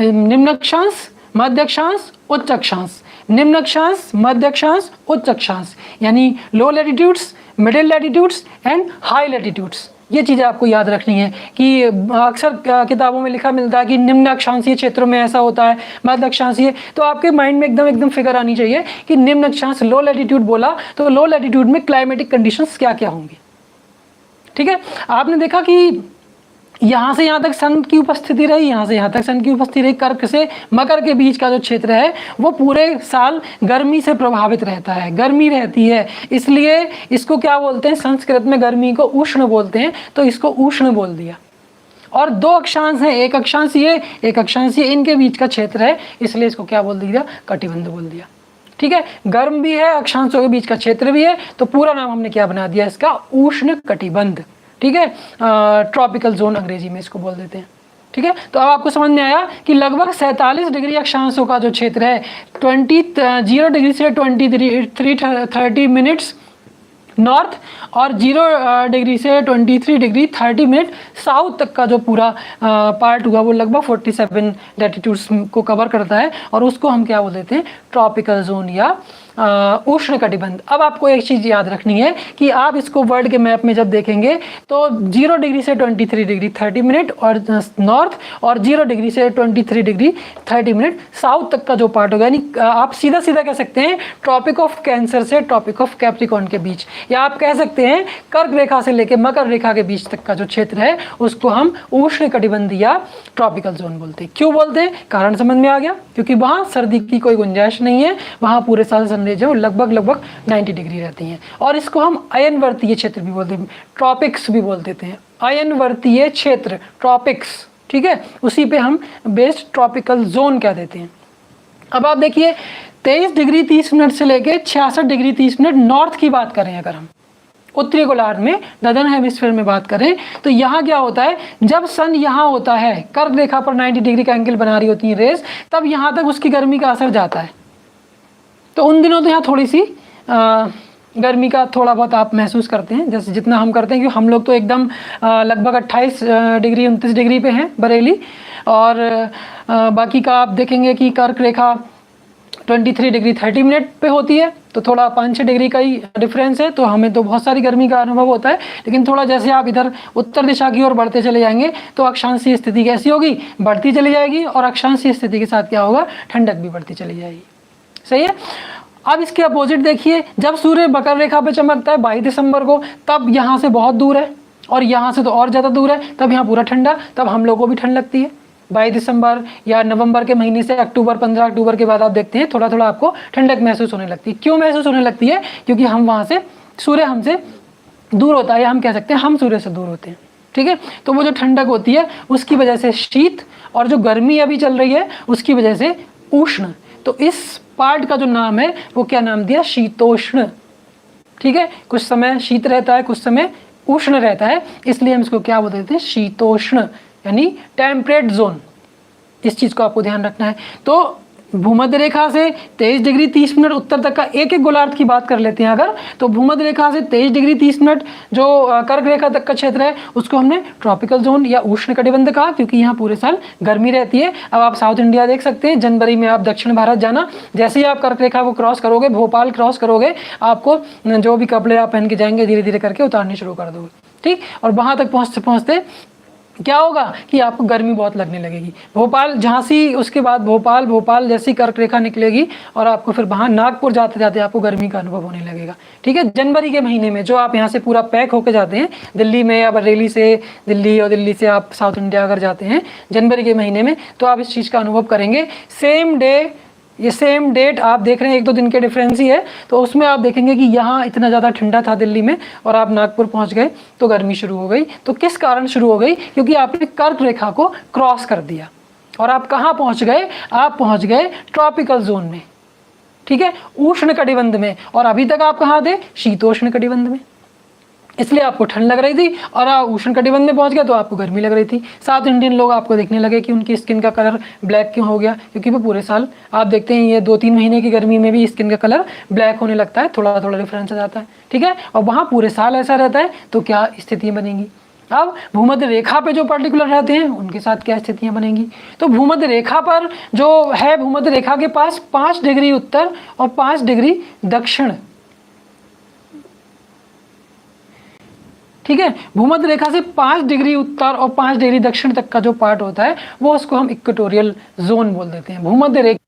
निम्न अक्षांश, मध्य अक्षांश, उच्च अक्षांश, निम्न अक्षांश, मध्य अक्षांश, उच्च अक्षांश, यानी low latitudes, middle latitudes and high latitudes. ये चीज़ें आपको याद रखनी है कि अक्सर किताबों में लिखा मिलता है कि निम्न अक्षांशीय क्षेत्रों में ऐसा होता है, मध्य अक्षांशीय, तो आपके माइंड में एकदम फिगर आनी चाहिए कि निम्न अक्षांश, लो लैटिट्यूड बोला तो लो लैटिट्यूड में क्लाइमेटिक कंडीशंस क्या क्या होंगी। ठीक है, आपने देखा कि यहाँ से यहाँ तक सन की उपस्थिति रही, यहाँ से यहाँ तक सन की उपस्थिति रही, कर्क से मकर के बीच का जो क्षेत्र है वो पूरे साल गर्मी से प्रभावित रहता है, गर्मी रहती है, इसलिए इसको क्या बोलते हैं, संस्कृत में गर्मी को उष्ण बोलते हैं, तो इसको उष्ण बोल दिया। और 2 अक्षांश हैं, एक अक्षांशीय, एक अक्षांशीय, इनके बीच का क्षेत्र है, इसलिए इसको क्या बोल दिया, कटिबंध बोल दिया। ठीक है, गर्म भी है, अक्षांशों के बीच का क्षेत्र भी है, तो पूरा नाम हमने क्या बना दिया इसका, उष्ण कटिबंध। ठीक है, ट्रॉपिकल जोन अंग्रेजी में इसको बोल देते हैं। ठीक है, तो अब आपको समझ में आया कि लगभग 47 डिग्री अक्षांशों का जो क्षेत्र है, 0 डिग्री से 30 मिनट्स नॉर्थ और 0 डिग्री से 23 डिग्री 30 मिनट साउथ तक का जो पूरा पार्ट हुआ वो लगभग 47 लैटिट्यूड्स को कवर करता है, और उसको हम क्या बोल देते हैं, ट्रॉपिकल जोन या उष्ण कटिबंध। अब आपको एक चीज़ याद रखनी है कि आप इसको वर्ल्ड के मैप में जब देखेंगे तो 0 डिग्री से 23 डिग्री 30 मिनट और नॉर्थ, और 0 डिग्री से 23 डिग्री 30 मिनट साउथ तक का जो पार्ट होगा, यानी आप सीधा सीधा कह सकते हैं ट्रॉपिक ऑफ कैंसर से ट्रॉपिक ऑफ कैप्रिकॉर्न के बीच, या आप कह सकते हैं कर्क रेखा से लेकर मकर रेखा के बीच तक का जो क्षेत्र है उसको हम उष्ण कटिबंध या ट्रॉपिकल जोन बोलते हैं। क्यों बोलते हैं, कारण समझ में आ गया, क्योंकि वहाँ सर्दी की कोई गुंजाइश नहीं है, वहाँ पूरे साल जो लगभग 90 डिग्री रहती हैं। और इसको हम अयनवर्तीय क्षेत्र भी बोलते हैं, ट्रॉपिक्स भी बोल देते हैं, अयनवर्तीय क्षेत्र, ट्रॉपिक्स। ठीक है, उसी पे हम बेस्ड ट्रॉपिकल जोन क्या देते हैं। अब आप देखिए 23 डिग्री 30 मिनट से लेके 66 डिग्री 30 मिनट नॉर्थ की बात करें, अगर हम उत्तरी गोलार्ध में नदर्न हेमिस्फीयर में बात करें, तो यहाँ क्या होता है, जब सन यहाँ होता है, कर्क रेखा पर 90 डिग्री का एंगल बना रही होती है रेस, तब यहाँ तक उसकी गर्मी का असर जाता है। तो उन दिनों तो यहाँ थोड़ी सी गर्मी का थोड़ा बहुत आप महसूस करते हैं, जैसे जितना हम करते हैं, क्योंकि हम लोग तो एकदम लगभग 28 डिग्री 29 डिग्री पे हैं बरेली, और बाकी का आप देखेंगे कि कर्क रेखा 23 डिग्री 30 मिनट पे होती है, तो थोड़ा 5-6 डिग्री का ही डिफरेंस है, तो हमें तो बहुत सारी गर्मी का अनुभव होता है। लेकिन थोड़ा जैसे आप इधर उत्तर दिशा की ओर बढ़ते चले जाएंगे तो अक्षांशीय स्थिति कैसी होगी, बढ़ती चली जाएगी, और अक्षांशीय स्थिति के साथ क्या होगा, ठंडक भी बढ़ती चली जाएगी। सही है। अब इसके अपोजिट देखिए, जब सूर्य मकर रेखा पे चमकता है 22 दिसंबर को, तब यहाँ से बहुत दूर है और यहाँ से तो और ज़्यादा दूर है, तब यहाँ पूरा ठंडा, तब हम लोगों को भी ठंड लगती है। 22 दिसंबर या नवंबर के महीने से अक्टूबर, 15 अक्टूबर के बाद आप देखते हैं थोड़ा थोड़ा आपको ठंडक महसूस होने लगती है। क्यों महसूस होने लगती है? क्योंकि हम वहाँ से, सूर्य हमसे दूर होता है, या हम कह सकते हैं हम सूर्य से दूर होते हैं। ठीक है, तो वो जो ठंडक होती है उसकी वजह से शीत, और जो गर्मी अभी चल रही है उसकी वजह से उष्ण। तो इस पार्ट का जो नाम है वो क्या नाम दिया? शीतोष्ण। ठीक है, कुछ समय शीत रहता है, कुछ समय उष्ण रहता है, इसलिए हम इसको क्या बोल देते हैं? शीतोष्ण, यानी टेम्परेट जोन। इस चीज़ को आपको ध्यान रखना है। तो भूमध्य रेखा से 23 डिग्री 30 मिनट उत्तर तक का एक एक गोलार्ध की बात कर लेते हैं अगर, तो भूमध्य रेखा से 23 डिग्री 30 मिनट जो कर्क रेखा तक का क्षेत्र है उसको हमने ट्रॉपिकल जोन या उष्ण कटिबंध कहा, क्योंकि यहाँ पूरे साल गर्मी रहती है। अब आप साउथ इंडिया देख सकते हैं, जनवरी में आप दक्षिण भारत जाना, जैसे ही आप कर्क रेखा को क्रॉस करोगे, भोपाल क्रॉस करोगे, आपको जो भी कपड़े आप पहन के जाएंगे धीरे धीरे करके उतारने शुरू कर दोगे। ठीक, और वहाँ तक पहुँचते पहुँचते क्या होगा कि आपको गर्मी बहुत लगने लगेगी। भोपाल, झांसी, उसके बाद भोपाल जैसी कर्क रेखा निकलेगी और आपको फिर वहाँ नागपुर जाते जाते आपको गर्मी का अनुभव होने लगेगा। ठीक है, जनवरी के महीने में जो आप यहाँ से पूरा पैक होके जाते हैं दिल्ली में, या बरेली से दिल्ली, और दिल्ली से आप साउथ इंडिया अगर जाते हैं जनवरी के महीने में, तो आप इस चीज़ का अनुभव करेंगे। सेम डे, ये सेम डेट आप देख रहे हैं, 1-2 दिन के डिफरेंस ही है, तो उसमें आप देखेंगे कि यहाँ इतना ज़्यादा ठंडा था दिल्ली में और आप नागपुर पहुँच गए तो गर्मी शुरू हो गई। तो किस कारण शुरू हो गई? क्योंकि आपने कर्क रेखा को क्रॉस कर दिया और आप कहाँ पहुँच गए? आप पहुँच गए ट्रॉपिकल जोन में। ठीक है, उष्ण कटिबंध में, और अभी तक आप कहाँ थे? शीतोष्ण कटिबंध में। इसलिए आपको ठंड लग रही थी और आप उष्ण कटिबंध में पहुंच गए तो आपको गर्मी लग रही थी। साउथ इंडियन लोग आपको देखने लगे कि उनकी स्किन का कलर ब्लैक क्यों हो गया, क्योंकि वो पूरे साल आप देखते हैं ये 2-3 महीने की गर्मी में भी स्किन का कलर ब्लैक होने लगता है, थोड़ा थोड़ा डिफरेंस आ जाता है। ठीक है, और वहाँ पूरे साल ऐसा रहता है, तो क्या स्थितियाँ बनेंगी? अब भूमध्य रेखा पे जो पर्टिकुलर रहते हैं उनके साथ क्या स्थितियाँ बनेंगी? तो भूमध्य रेखा पर जो है, भूमध्य रेखा के पास 5 डिग्री उत्तर और 5 डिग्री दक्षिण। ठीक है, भूमध्य रेखा से 5 डिग्री उत्तर और 5 डिग्री दक्षिण तक का जो पार्ट होता है वो उसको हम इक्वेटोरियल जोन बोल देते हैं। भूमध्य रेखा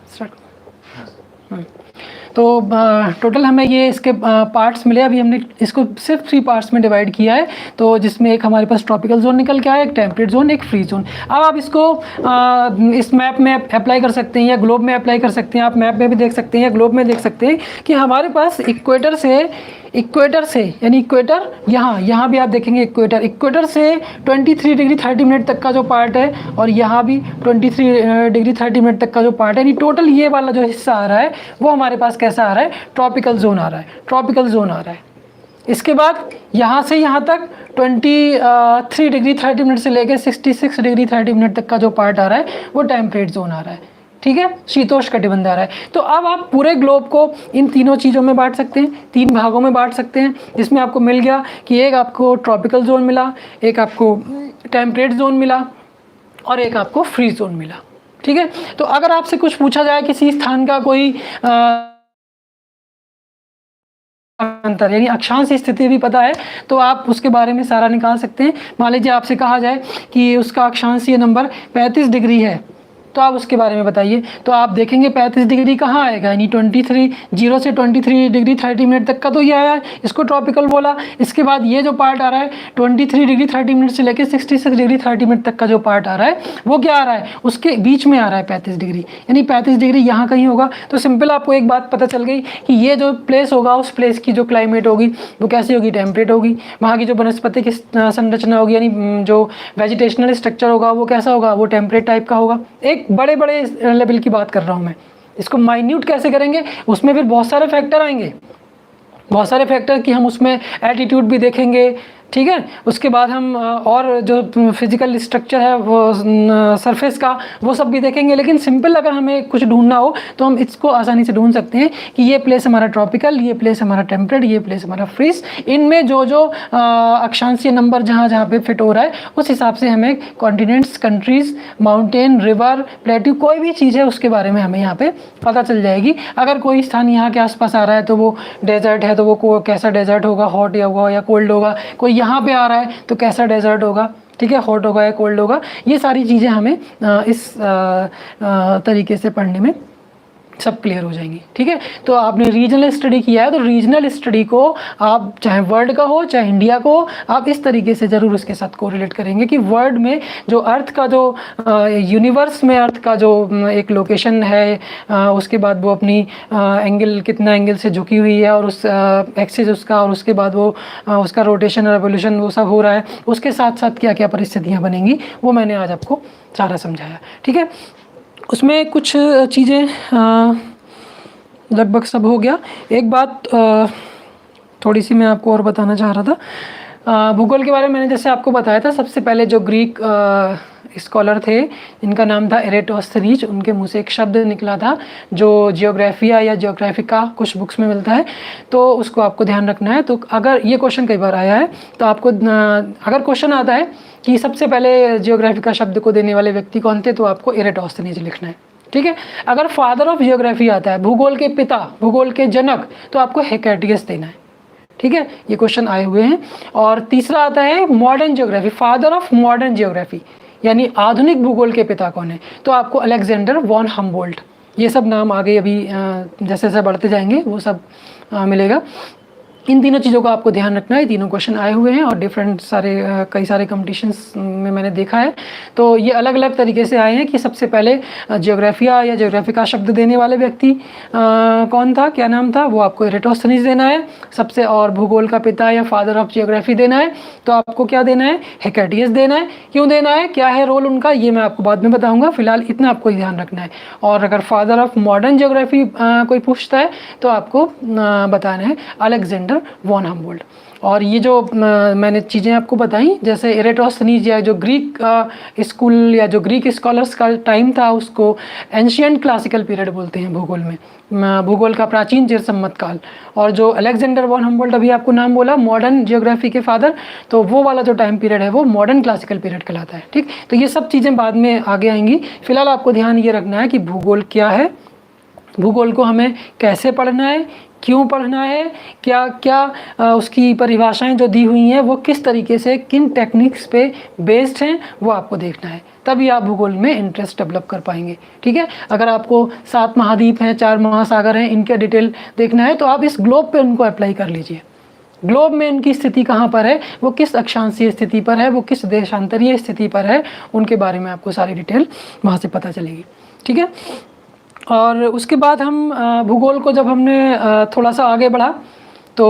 स्टार्ट। तो टोटल हमें ये इसके पार्ट्स मिले। अभी हमने इसको सिर्फ 3 पार्ट्स में डिवाइड किया है, तो जिसमें एक हमारे पास ट्रॉपिकल जोन निकल के आया, एक टेम्परेट जोन, एक फ्री जोन। अब आप इसको इस मैप में अप्लाई कर सकते हैं या ग्लोब में अप्लाई कर सकते हैं। आप मैप में भी देख सकते हैं या ग्लोब में देख सकते हैं कि हमारे पास इक्वेटर से यानी इक्वेटर यहाँ भी आप देखेंगे इक्वेटर से 23 डिग्री 30 मिनट तक का जो पार्ट है, और यहाँ भी 23 डिग्री 30 मिनट तक का जो पार्ट है, यानी टोटल ये वाला जो हिस्सा आ रहा है वो हमारे पास कैसा आ रहा है? ट्रॉपिकल जोन आ रहा है। इसके बाद यहाँ से यहाँ तक 23 डिग्री 30 मिनट से लेकर 66 डिग्री 30 मिनट तक का जो पार्ट आ रहा है वो टेम्परेट जोन आ रहा है, ठीक है, शीतोष्ण कटिबंध आ रहा है। तो अब आप पूरे ग्लोब को इन तीनों चीज़ों में बांट सकते हैं, 3 भागों में बांट सकते हैं, जिसमें आपको मिल गया कि एक आपको ट्रॉपिकल जोन मिला, एक आपको टेम्परेट जोन मिला और एक आपको फ्रीज जोन मिला, ठीक है। तो अगर आपसे कुछ पूछा जाए किसी स्थान का कोई अंतर यानी अक्षांश स्थिति भी पता है तो आप उसके बारे में सारा निकाल सकते हैं। मान लीजिए आपसे कहा जाए कि उसका अक्षांशीय नंबर 35 डिग्री है, तो आप उसके बारे में बताइए। तो आप देखेंगे 35 डिग्री कहाँ आएगा, यानी 0 से 23 डिग्री 30 मिनट तक का तो ये आया है, इसको ट्रॉपिकल बोला। इसके बाद ये जो पार्ट आ रहा है 23 डिग्री 30 मिनट से लेकर 66 डिग्री 30 मिनट तक का जो पार्ट आ रहा है वो क्या आ रहा है, उसके बीच में आ रहा है 35 डिग्री, यानी 35 डिग्री यहाँ कहीं होगा। तो सिंपल आपको एक बात पता चल गई कि ये जो प्लेस होगा उस प्लेस की जो क्लाइमेट होगी वो कैसी होगी, टेम्परेट होगी। वहाँ की जो वनस्पति की संरचना होगी यानी जो वेजिटेशनल स्ट्रक्चर होगा वो कैसा होगा, वो टेम्परेट टाइप का होगा। एक बड़े बड़े लेवल की बात कर रहा हूँ मैं, इसको माइन्यूट कैसे करेंगे, उसमें फिर बहुत सारे फैक्टर आएंगे, बहुत सारे फैक्टर कि हम उसमें एटीट्यूड भी देखेंगे, ठीक है। उसके बाद हम और जो फिजिकल स्ट्रक्चर है वो सरफेस का वो सब भी देखेंगे। लेकिन सिंपल अगर हमें कुछ ढूंढना हो तो हम इसको आसानी से ढूंढ सकते हैं कि ये प्लेस हमारा ट्रॉपिकल, ये प्लेस हमारा टेम्परेट, ये प्लेस हमारा फ्रीज। इनमें जो जो अक्षांशीय नंबर जहाँ जहाँ पे फिट हो रहा है उस हिसाब से हमें continents, countries, mountain, river, plateau, कोई भी चीज़ है उसके बारे में हमें यहाँ पे पता चल जाएगी। अगर कोई स्थान यहाँ के आसपास आ रहा है तो वो डेजर्ट है तो वो कैसा डेजर्ट होगा, हॉट या कोल्ड होगा। कोई यहाँ पे आ रहा है तो कैसा डेजर्ट होगा, ठीक है, हॉट होगा या कोल्ड होगा। ये सारी चीज़ें हमें इस तरीके से पढ़ने में सब क्लियर हो जाएंगी, ठीक है। तो आपने रीजनल स्टडी किया है तो रीजनल स्टडी को आप चाहे वर्ल्ड का हो चाहे इंडिया को हो, आप इस तरीके से ज़रूर उसके साथ कोरिलेट करेंगे कि वर्ल्ड में जो अर्थ का जो यूनिवर्स में अर्थ का जो एक लोकेशन है, उसके बाद वो अपनी एंगल कितना एंगल से झुकी हुई है और उस एक्सिस उसका, और उसके बाद वो उसका रोटेशन रेवोल्यूशन वो सब हो रहा है, उसके साथ साथ क्या क्या परिस्थितियाँ बनेंगी वो मैंने आज आपको सारा समझाया, ठीक है। उसमें कुछ चीज़ें लगभग सब हो गया। एक बात थोड़ी सी मैं आपको और बताना चाह रहा था भूगोल के बारे में। मैंने जैसे आपको बताया था सबसे पहले जो ग्रीक स्कॉलर थे जिनका नाम था एरेटोस्थनीज, उनके मुँह से एक शब्द निकला था जो जियोग्राफिया या जियोग्राफिका कुछ बुक्स में मिलता है, तो उसको आपको ध्यान रखना है। तो अगर ये क्वेश्चन कई बार आया है तो आपको अगर क्वेश्चन आता है कि सबसे पहले जियोग्राफी का शब्द को देने वाले व्यक्ति कौन थे तो आपको एरेटोस्थनीज लिखना है, ठीक है। अगर फादर ऑफ जियोग्राफी आता है, भूगोल के पिता, भूगोल के जनक, तो आपको हेक्टेटियस देना है, ठीक है। ये क्वेश्चन आए हुए हैं। और तीसरा आता है modern geography, father of modern geography यानी आधुनिक भूगोल के पिता कौन है, तो आपको अलेक्जेंडर वॉन हम्बोल्ट। ये सब नाम आगे अभी जैसे जैसे बढ़ते जाएंगे वो सब मिलेगा। इन तीनों चीज़ों का आपको ध्यान रखना है। तीनों क्वेश्चन आए हुए हैं और डिफरेंट कई सारे कॉम्पिटिशन्स में मैंने देखा है, तो ये अलग अलग तरीके से आए हैं कि सबसे पहले जियोग्राफिया या जियोग्राफी का शब्द देने वाले व्यक्ति कौन था, क्या नाम था, वो आपको एरेटोस्थनीज देना है सबसे, और भूगोल का पिता या फादर ऑफ जियोग्राफी देना है तो आपको क्या देना है, हेक्टेटियस देना है। क्यों देना है, क्या है रोल उनका, ये मैं आपको बाद में बताऊँगा, फिलहाल इतना आपको ध्यान रखना है। और अगर फादर ऑफ मॉडर्न जियोग्राफी कोई पूछता है तो आपको बताना है अलेक्जेंडर वॉन हम्बोल्ट। और ये जो मैंने चीज़ें आपको बताई, जैसे एरेटोस्थनीज या जो ग्रीक स्कूल या जो ग्रीक स्कॉलर्स का टाइम था उसको एंशिएंट क्लासिकल पीरियड बोलते हैं भूगोल में, भूगोल का प्राचीन चिरसम्मत काल। और जो अलेक्जेंडर वॉन हम्बोल्ट अभी आपको नाम बोला मॉडर्न जियोग्राफी के फादर, तो वो वाला जो टाइम पीरियड है वो मॉडर्न क्लासिकल पीरियड कहलाता है, ठीक। तो ये सब चीज़ें बाद में आगे आएंगी। फिलहाल आपको ध्यान ये रखना है कि भूगोल क्या है, भूगोल को हमें कैसे पढ़ना है, क्यों पढ़ना है, क्या क्या उसकी परिभाषाएं जो दी हुई हैं वो किस तरीके से किन टेक्निक्स पे बेस्ड हैं वो आपको देखना है, तभी आप भूगोल में इंटरेस्ट डेवलप कर पाएंगे, ठीक है। अगर आपको 7 महाद्वीप हैं, 4 महासागर हैं, इनके डिटेल देखना है तो आप इस ग्लोब पे उनको अप्लाई कर लीजिए। ग्लोब में उनकी स्थिति कहाँ पर है, वो किस अक्षांशीय स्थिति पर है, वो किस देशांतरीय स्थिति पर है, उनके बारे में आपको सारी डिटेल वहाँ से पता चलेगी, ठीक है। और उसके बाद हम भूगोल को जब हमने थोड़ा सा आगे बढ़ा तो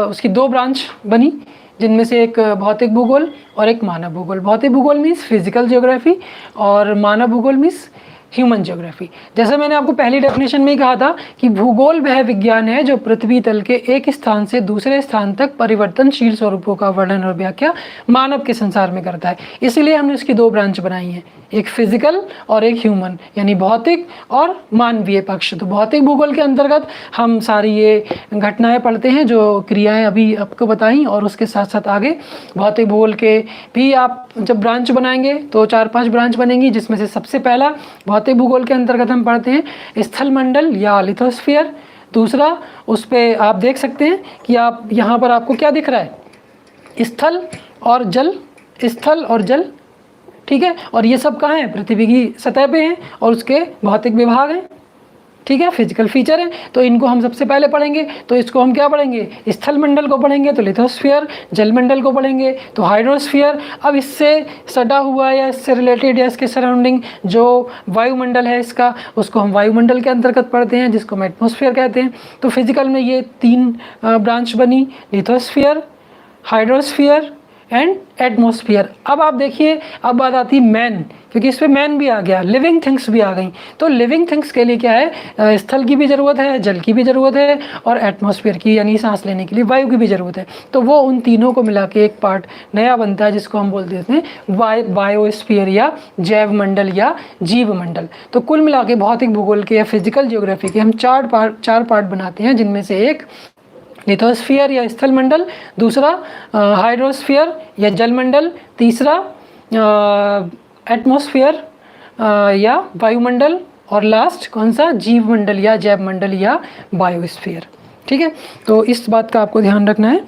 उसकी 2 ब्रांच बनी, जिनमें से एक भौतिक भूगोल और एक मानव भूगोल। भौतिक भूगोल मीन्स फिजिकल जियोग्राफी और मानव भूगोल मीन्स ह्यूमन ज्योग्राफी। जैसे मैंने आपको पहली डेफिनेशन में ही कहा था कि भूगोल वह विज्ञान है जो पृथ्वी तल के एक स्थान से दूसरे स्थान तक परिवर्तनशील स्वरूपों का वर्णन और व्याख्या मानव के संसार में करता है। इसीलिए हमने इसकी दो ब्रांच बनाई हैं, एक फिजिकल और एक ह्यूमन, यानी भौतिक और मानवीय पक्ष। तो भौतिक भूगोल के अंतर्गत हम सारी ये घटनाएं पढ़ते हैं जो क्रियाएं अभी आपको बताई, और उसके साथ साथ आगे भौतिक भूगोल के भी आप जब ब्रांच बनाएंगे तो 4-5 ब्रांच बनेंगी, जिसमें से सबसे पहला भौतिक भूगोल के अंतर्गत हम पढ़ते हैं स्थल मंडल या लिथोस्फीयर। दूसरा, उस पर आप देख सकते हैं कि आप यहाँ पर आपको क्या दिख रहा है, स्थल और जल, स्थल और जल, ठीक है। और ये सब कहाँ है, पृथ्वी की सतह पे हैं, और उसके भौतिक विभाग हैं, ठीक है, फिजिकल फीचर है। तो इनको हम सबसे पहले पढ़ेंगे। तो इसको हम क्या पढ़ेंगे, स्थल मंडल को पढ़ेंगे तो लिथोस्फीयर, जल मंडल को पढ़ेंगे तो हाइड्रोस्फीयर। अब इससे सटा हुआ या इससे रिलेटेड या इसके सराउंडिंग जो वायुमंडल है इसका, उसको हम वायुमंडल के अंतर्गत पढ़ते हैं, जिसको हम एटमॉस्फेयर कहते हैं। तो फिजिकल में ये 3 ब्रांच बनी, लिथोस्फीयर, हाइड्रोस्फीयर एंड एटमॉस्फेयर। अब आप देखिए, अब बात आती है मैन, क्योंकि इसमें मैन भी आ गया, लिविंग थिंग्स भी आ गई। तो लिविंग थिंग्स के लिए क्या है, स्थल की भी ज़रूरत है, जल की भी ज़रूरत है, और एटमॉस्फेयर की यानी सांस लेने के लिए वायु की भी ज़रूरत है। तो वो उन तीनों को मिला के एक पार्ट नया बनता है, जिसको हम बोल देते हैं बायोस्फीयर या जैव मंडल या जीव मंडल। तो कुल मिला के भौतिक भूगोल के या फिजिकल ज्योग्राफी के हम 4 पार्ट बनाते हैं, जिनमें से एक लिथोस्फीयर या स्थल मंडल, दूसरा हाइड्रोस्फीयर या जल मंडल, तीसरा एटमॉस्फेयर या वायुमंडल, और लास्ट कौन सा, जीव मंडल या जैव मंडल या बायोस्फीयर, ठीक है। तो इस बात का आपको ध्यान रखना है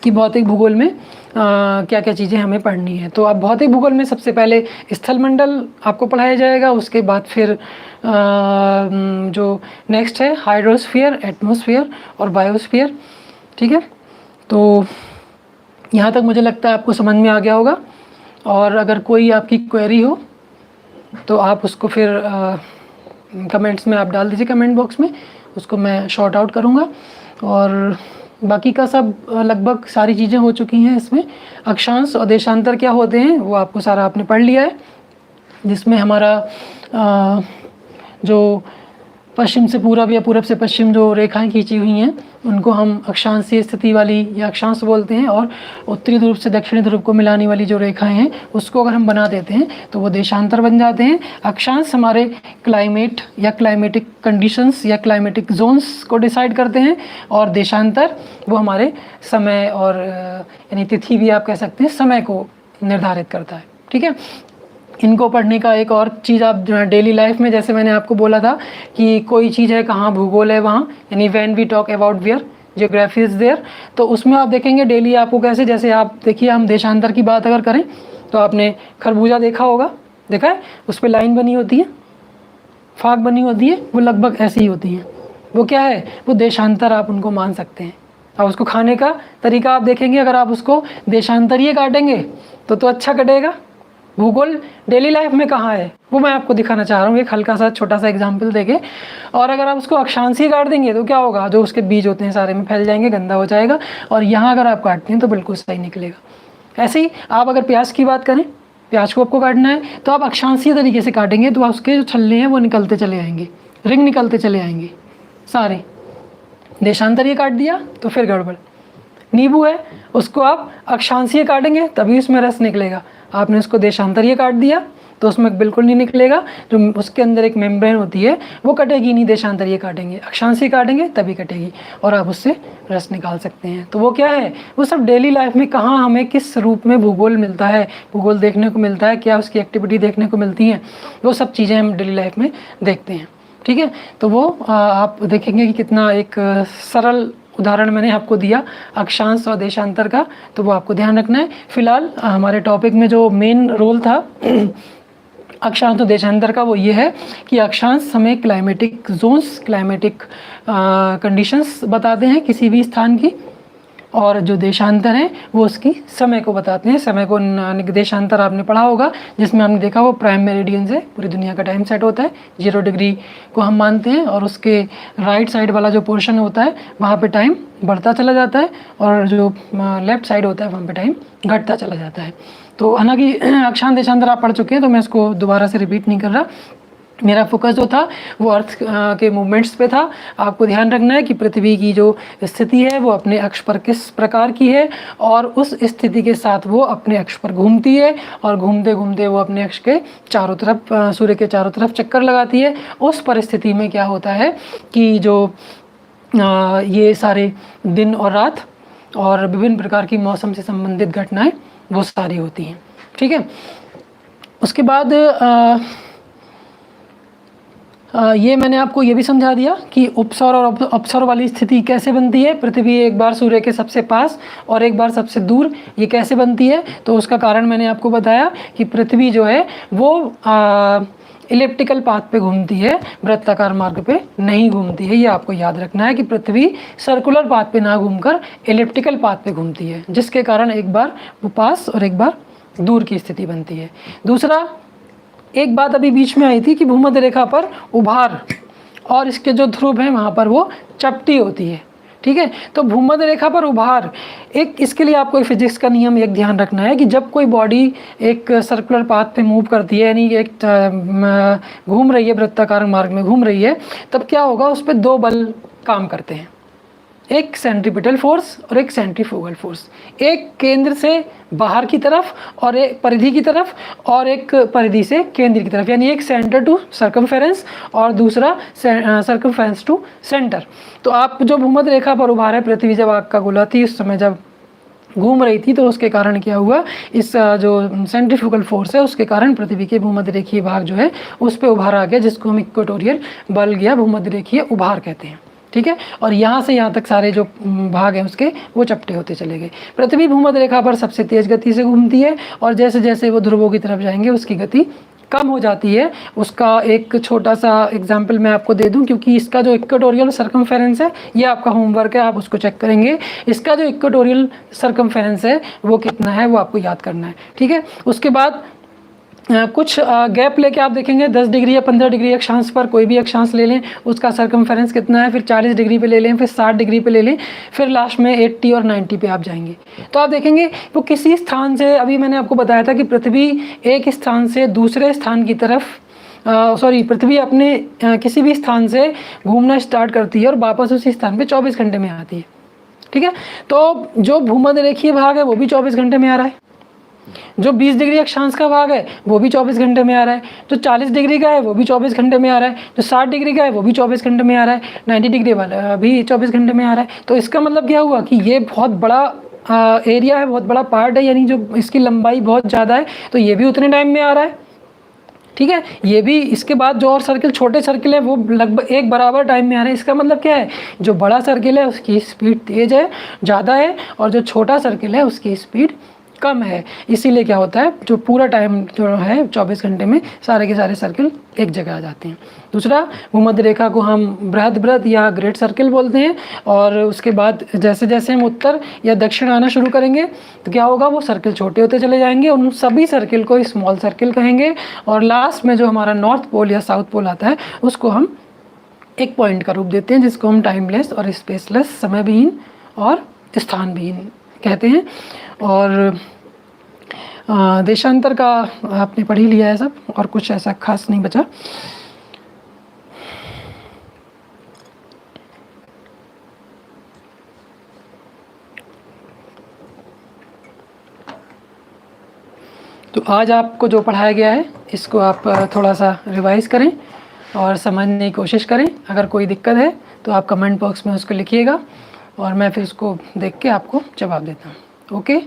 कि भौतिक भूगोल में क्या क्या चीज़ें हमें पढ़नी है। तो अब भौतिक भूगोल में सबसे पहले स्थल मंडल आपको पढ़ाया जाएगा, उसके बाद फिर जो नेक्स्ट है हाइड्रोस्फीयर, एटमॉस्फेयर और बायोस्फीयर, ठीक है। तो यहाँ तक मुझे लगता है आपको समझ में आ गया होगा, और अगर कोई आपकी क्वेरी हो तो आप उसको फिर कमेंट्स में आप डाल दीजिए, कमेंट बॉक्स में, उसको मैं शॉर्ट आउट करूँगा। और बाकी का सब लगभग सारी चीज़ें हो चुकी हैं इसमें। अक्षांश और देशांतर क्या होते हैं वो आपको सारा आपने पढ़ लिया है, जिसमें हमारा जो पश्चिम से पूरब या पूरब से पश्चिम जो रेखाएं खींची हुई हैं उनको हम अक्षांशीय स्थिति वाली या अक्षांश बोलते हैं, और उत्तरी ध्रुव से दक्षिणी ध्रुव को मिलाने वाली जो रेखाएं हैं उसको अगर हम बना देते हैं तो वो देशांतर बन जाते हैं। अक्षांश हमारे क्लाइमेट या क्लाइमेटिक कंडीशंस या क्लाइमेटिक जोन्स को डिसाइड करते हैं, और देशांतर वो हमारे समय और यानी तिथि भी आप कह सकते हैं, समय को निर्धारित करता है, ठीक है। इनको पढ़ने का एक और चीज़ आप डेली लाइफ में, जैसे मैंने आपको बोला था कि कोई चीज़ है कहाँ भूगोल है वहाँ, यानी when we talk about where geography is there, तो उसमें आप देखेंगे डेली आपको कैसे, जैसे आप देखिए हम देशांतर की बात अगर करें तो आपने खरबूजा देखा होगा, देखा है, उस पर लाइन बनी होती है, फाक बनी होती है, वो लगभग ऐसी ही होती हैं। वो क्या है, वो देशांतर आप उनको मान सकते हैं। अब उसको खाने का तरीका आप देखेंगे, अगर आप उसको देशांतरीय काटेंगे तो अच्छा कटेगा। भूगोल डेली लाइफ में कहाँ है वो मैं आपको दिखाना चाह रहा हूँ, एक हल्का सा छोटा सा एग्जांपल देके। और अगर आप उसको अक्षांशीय काट देंगे तो क्या होगा, जो उसके बीज होते हैं सारे में फैल जाएंगे, गंदा हो जाएगा, और यहाँ अगर आप काटते हैं तो बिल्कुल सही निकलेगा। ऐसे ही आप अगर प्याज की बात करें, प्याज को आपको काटना है तो आप अक्षांशीय तरीके से काटेंगे तो उसके जो छल्ले हैं वो निकलते चले आएंगे, रिंग निकलते चले आएंगे सारे। देशांतरीय काट दिया तो फिर गड़बड़। नींबू है, उसको आप अक्षांशीय काटेंगे तभी उसमें रस निकलेगा, आपने उसको देशांतरीय काट दिया तो उसमें बिल्कुल नहीं निकलेगा। जो उसके अंदर एक मेम्ब्रेन होती है वो कटेगी नहीं, देशांतरीय काटेंगे, अक्षांशीय काटेंगे तभी कटेगी और आप उससे रस निकाल सकते हैं। तो वो क्या है, वो सब डेली लाइफ में कहाँ हमें किस रूप में भूगोल मिलता है, भूगोल देखने को मिलता है, क्या उसकी एक्टिविटी देखने को मिलती हैं, वो सब चीज़ें हम डेली लाइफ में देखते हैं, ठीक है। तो वो आप देखेंगे कि कितना एक सरल उदाहरण मैंने आपको दिया अक्षांश और देशांतर का, तो वो आपको ध्यान रखना है। फिलहाल हमारे टॉपिक में जो मेन रोल था अक्षांश और देशांतर का वो ये है कि अक्षांश हमें क्लाइमेटिक जोन्स, क्लाइमेटिक कंडीशंस बताते हैं किसी भी स्थान की, और जो देशांतर हैं वो उसकी समय को बताते हैं। समय को देशांतर आपने पढ़ा होगा, जिसमें आपने देखा वो प्राइम मेरिडियन से पूरी दुनिया का टाइम सेट होता है, 0 डिग्री को हम मानते हैं, और उसके राइट साइड वाला जो पोर्शन होता है वहाँ पे टाइम बढ़ता चला जाता है, और जो लेफ्ट साइड होता है वहाँ पे टाइम घटता चला जाता है। तो हालांकि अक्षांश देशांतर आप पढ़ चुके हैं तो मैं इसको दोबारा से रिपीट नहीं कर रहा। मेरा फोकस जो था वो अर्थ के मूवमेंट्स पे था। आपको ध्यान रखना है कि पृथ्वी की जो स्थिति है वो अपने अक्ष पर किस प्रकार की है, और उस स्थिति के साथ वो अपने अक्ष पर घूमती है, और घूमते घूमते वो अपने अक्ष के चारों तरफ, सूर्य के चारों तरफ चक्कर लगाती है। उस परिस्थिति में क्या होता है कि जो ये सारे दिन और रात और विभिन्न प्रकार की मौसम से संबंधित घटनाएं वो सारी होती हैं। ठीक है, उसके बाद ये मैंने आपको ये भी समझा दिया कि उपसौर और अपसौर वाली स्थिति कैसे बनती है। पृथ्वी एक बार सूर्य के सबसे पास और एक बार सबसे दूर, ये कैसे बनती है। तो उसका कारण मैंने आपको बताया कि पृथ्वी जो है वो इलिप्टिकल पाथ पे घूमती है, वृत्ताकार मार्ग पे नहीं घूमती है। ये आपको याद रखना है कि पृथ्वी सर्कुलर पाथ पे ना घूमकर इलिप्टिकल पाथ पे घूमती है, जिसके कारण एक बार वो पास और एक बार दूर की स्थिति बनती है। दूसरा, एक बात अभी बीच में आई थी कि भूमध्य रेखा पर उभार और इसके जो ध्रुव हैं वहाँ पर वो चपटी होती है। ठीक है, तो भूमध्य रेखा पर उभार, एक इसके लिए आपको फिजिक्स का नियम एक ध्यान रखना है कि जब कोई बॉडी एक सर्कुलर पाथ पे मूव करती है, यानी एक घूम रही है, वृत्ताकार मार्ग में घूम रही है, तब क्या होगा, उस पर दो बल काम करते हैं, एक सेंट्रीपिटल फोर्स और एक सेंट्रीफ्यूगल फोर्स। एक केंद्र से बाहर की तरफ और एक परिधि की तरफ, और एक परिधि से केंद्र की तरफ, यानी एक सेंटर टू सर्कमफेरेंस और दूसरा सर्कमफेरेंस टू सेंटर। तो आप जो भूमध्य रेखा पर उभार है, पृथ्वी जब आग का गोला थी उस समय जब घूम रही थी, तो उसके कारण क्या हुआ, इस जो सेंट्रीफ्यूगल फोर्स है उसके कारण पृथ्वी के भूमध्य रेखीय भाग जो है उस पर उभार आ गया, जिसको हम इक्वेटोरियल बल या भूमध्य रेखीय उभार कहते हैं। ठीक है, और यहाँ से यहाँ तक सारे जो भाग हैं उसके वो चपटे होते चले गए। पृथ्वी भूमध्य रेखा पर सबसे तेज गति से घूमती है, और जैसे जैसे वो ध्रुवों की तरफ जाएंगे उसकी गति कम हो जाती है। उसका एक छोटा सा एग्जाम्पल मैं आपको दे दूं, क्योंकि इसका जो इक्वेटोरियल सर्कमफेरेंस है ये आपका होमवर्क है, आप उसको चेक करेंगे। इसका जो इक्वेटोरियल सर्कमफेरेंस है वो कितना है वो आपको याद करना है। ठीक है, उसके बाद कुछ गैप लेके आप देखेंगे 10 डिग्री या 15 डिग्री अक्षांश पर कोई भी अक्षांश ले लें, उसका सर्कमफेरेंस कितना है, फिर 40 डिग्री पे ले लें, फिर 60 डिग्री पे ले लें, फिर लास्ट में 80 और 90 पे आप जाएंगे। तो आप देखेंगे वो किसी स्थान से, अभी मैंने आपको बताया था कि पृथ्वी एक स्थान से दूसरे स्थान की तरफ पृथ्वी अपने किसी भी स्थान से घूमना स्टार्ट करती है और वापस उसी स्थान पे 24 घंटे में आती है। ठीक है, तो जो भूमध्य रेखीय भाग है वो भी 24 घंटे में आ रहा है, जो 20 डिग्री अक्षांश का भाग है वो भी 24 घंटे में आ रहा है, जो 40 डिग्री का है वो भी 24 घंटे में आ रहा है, जो 60 डिग्री का है वो भी 24 घंटे में आ रहा है, 90 डिग्री वाला भी 24 घंटे में आ रहा है। तो इसका मतलब क्या हुआ कि ये बहुत बड़ा एरिया है, बहुत बड़ा पार्ट है, यानी जो इसकी लंबाई बहुत ज़्यादा है, तो ये भी उतने टाइम में आ रहा है। ठीक है, ये भी, इसके बाद जो और सर्किल, छोटे सर्किल है वो लगभग एक बराबर टाइम में आ रहे हैं। इसका मतलब क्या है, जो बड़ा सर्किल है उसकी स्पीड तेज है, ज़्यादा है, और जो छोटा सर्किल है उसकी स्पीड कम है। इसीलिए क्या होता है, जो पूरा टाइम जो है 24 घंटे में सारे के सारे सर्किल एक जगह आ जाते हैं। दूसरा, भूमध्य रेखा को हम बृहद या ग्रेट सर्किल बोलते हैं, और उसके बाद जैसे जैसे हम उत्तर या दक्षिण आना शुरू करेंगे तो क्या होगा, वो सर्किल छोटे होते चले जाएंगे, उन सभी सर्किल को स्मॉल सर्किल कहेंगे, और लास्ट में जो हमारा नॉर्थ पोल या साउथ पोल आता है उसको हम एक पॉइंट का रूप देते हैं, जिसको हम टाइमलेस और स्पेसलेस, समयविहीन और स्थानविहीन कहते हैं। और देशांतर का आपने पढ़ ही लिया है सब, और कुछ ऐसा खास नहीं बचा। तो आज आपको जो पढ़ाया गया है इसको आप थोड़ा सा रिवाइज करें और समझने की कोशिश करें। अगर कोई दिक्कत है तो आप कमेंट बॉक्स में उसको लिखिएगा, और मैं फिर उसको देख के आपको जवाब देता हूँ। ओके,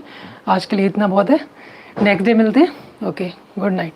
आज के लिए इतना बहुत है, नेक्स्ट डे मिलते हैं। Okay, good night.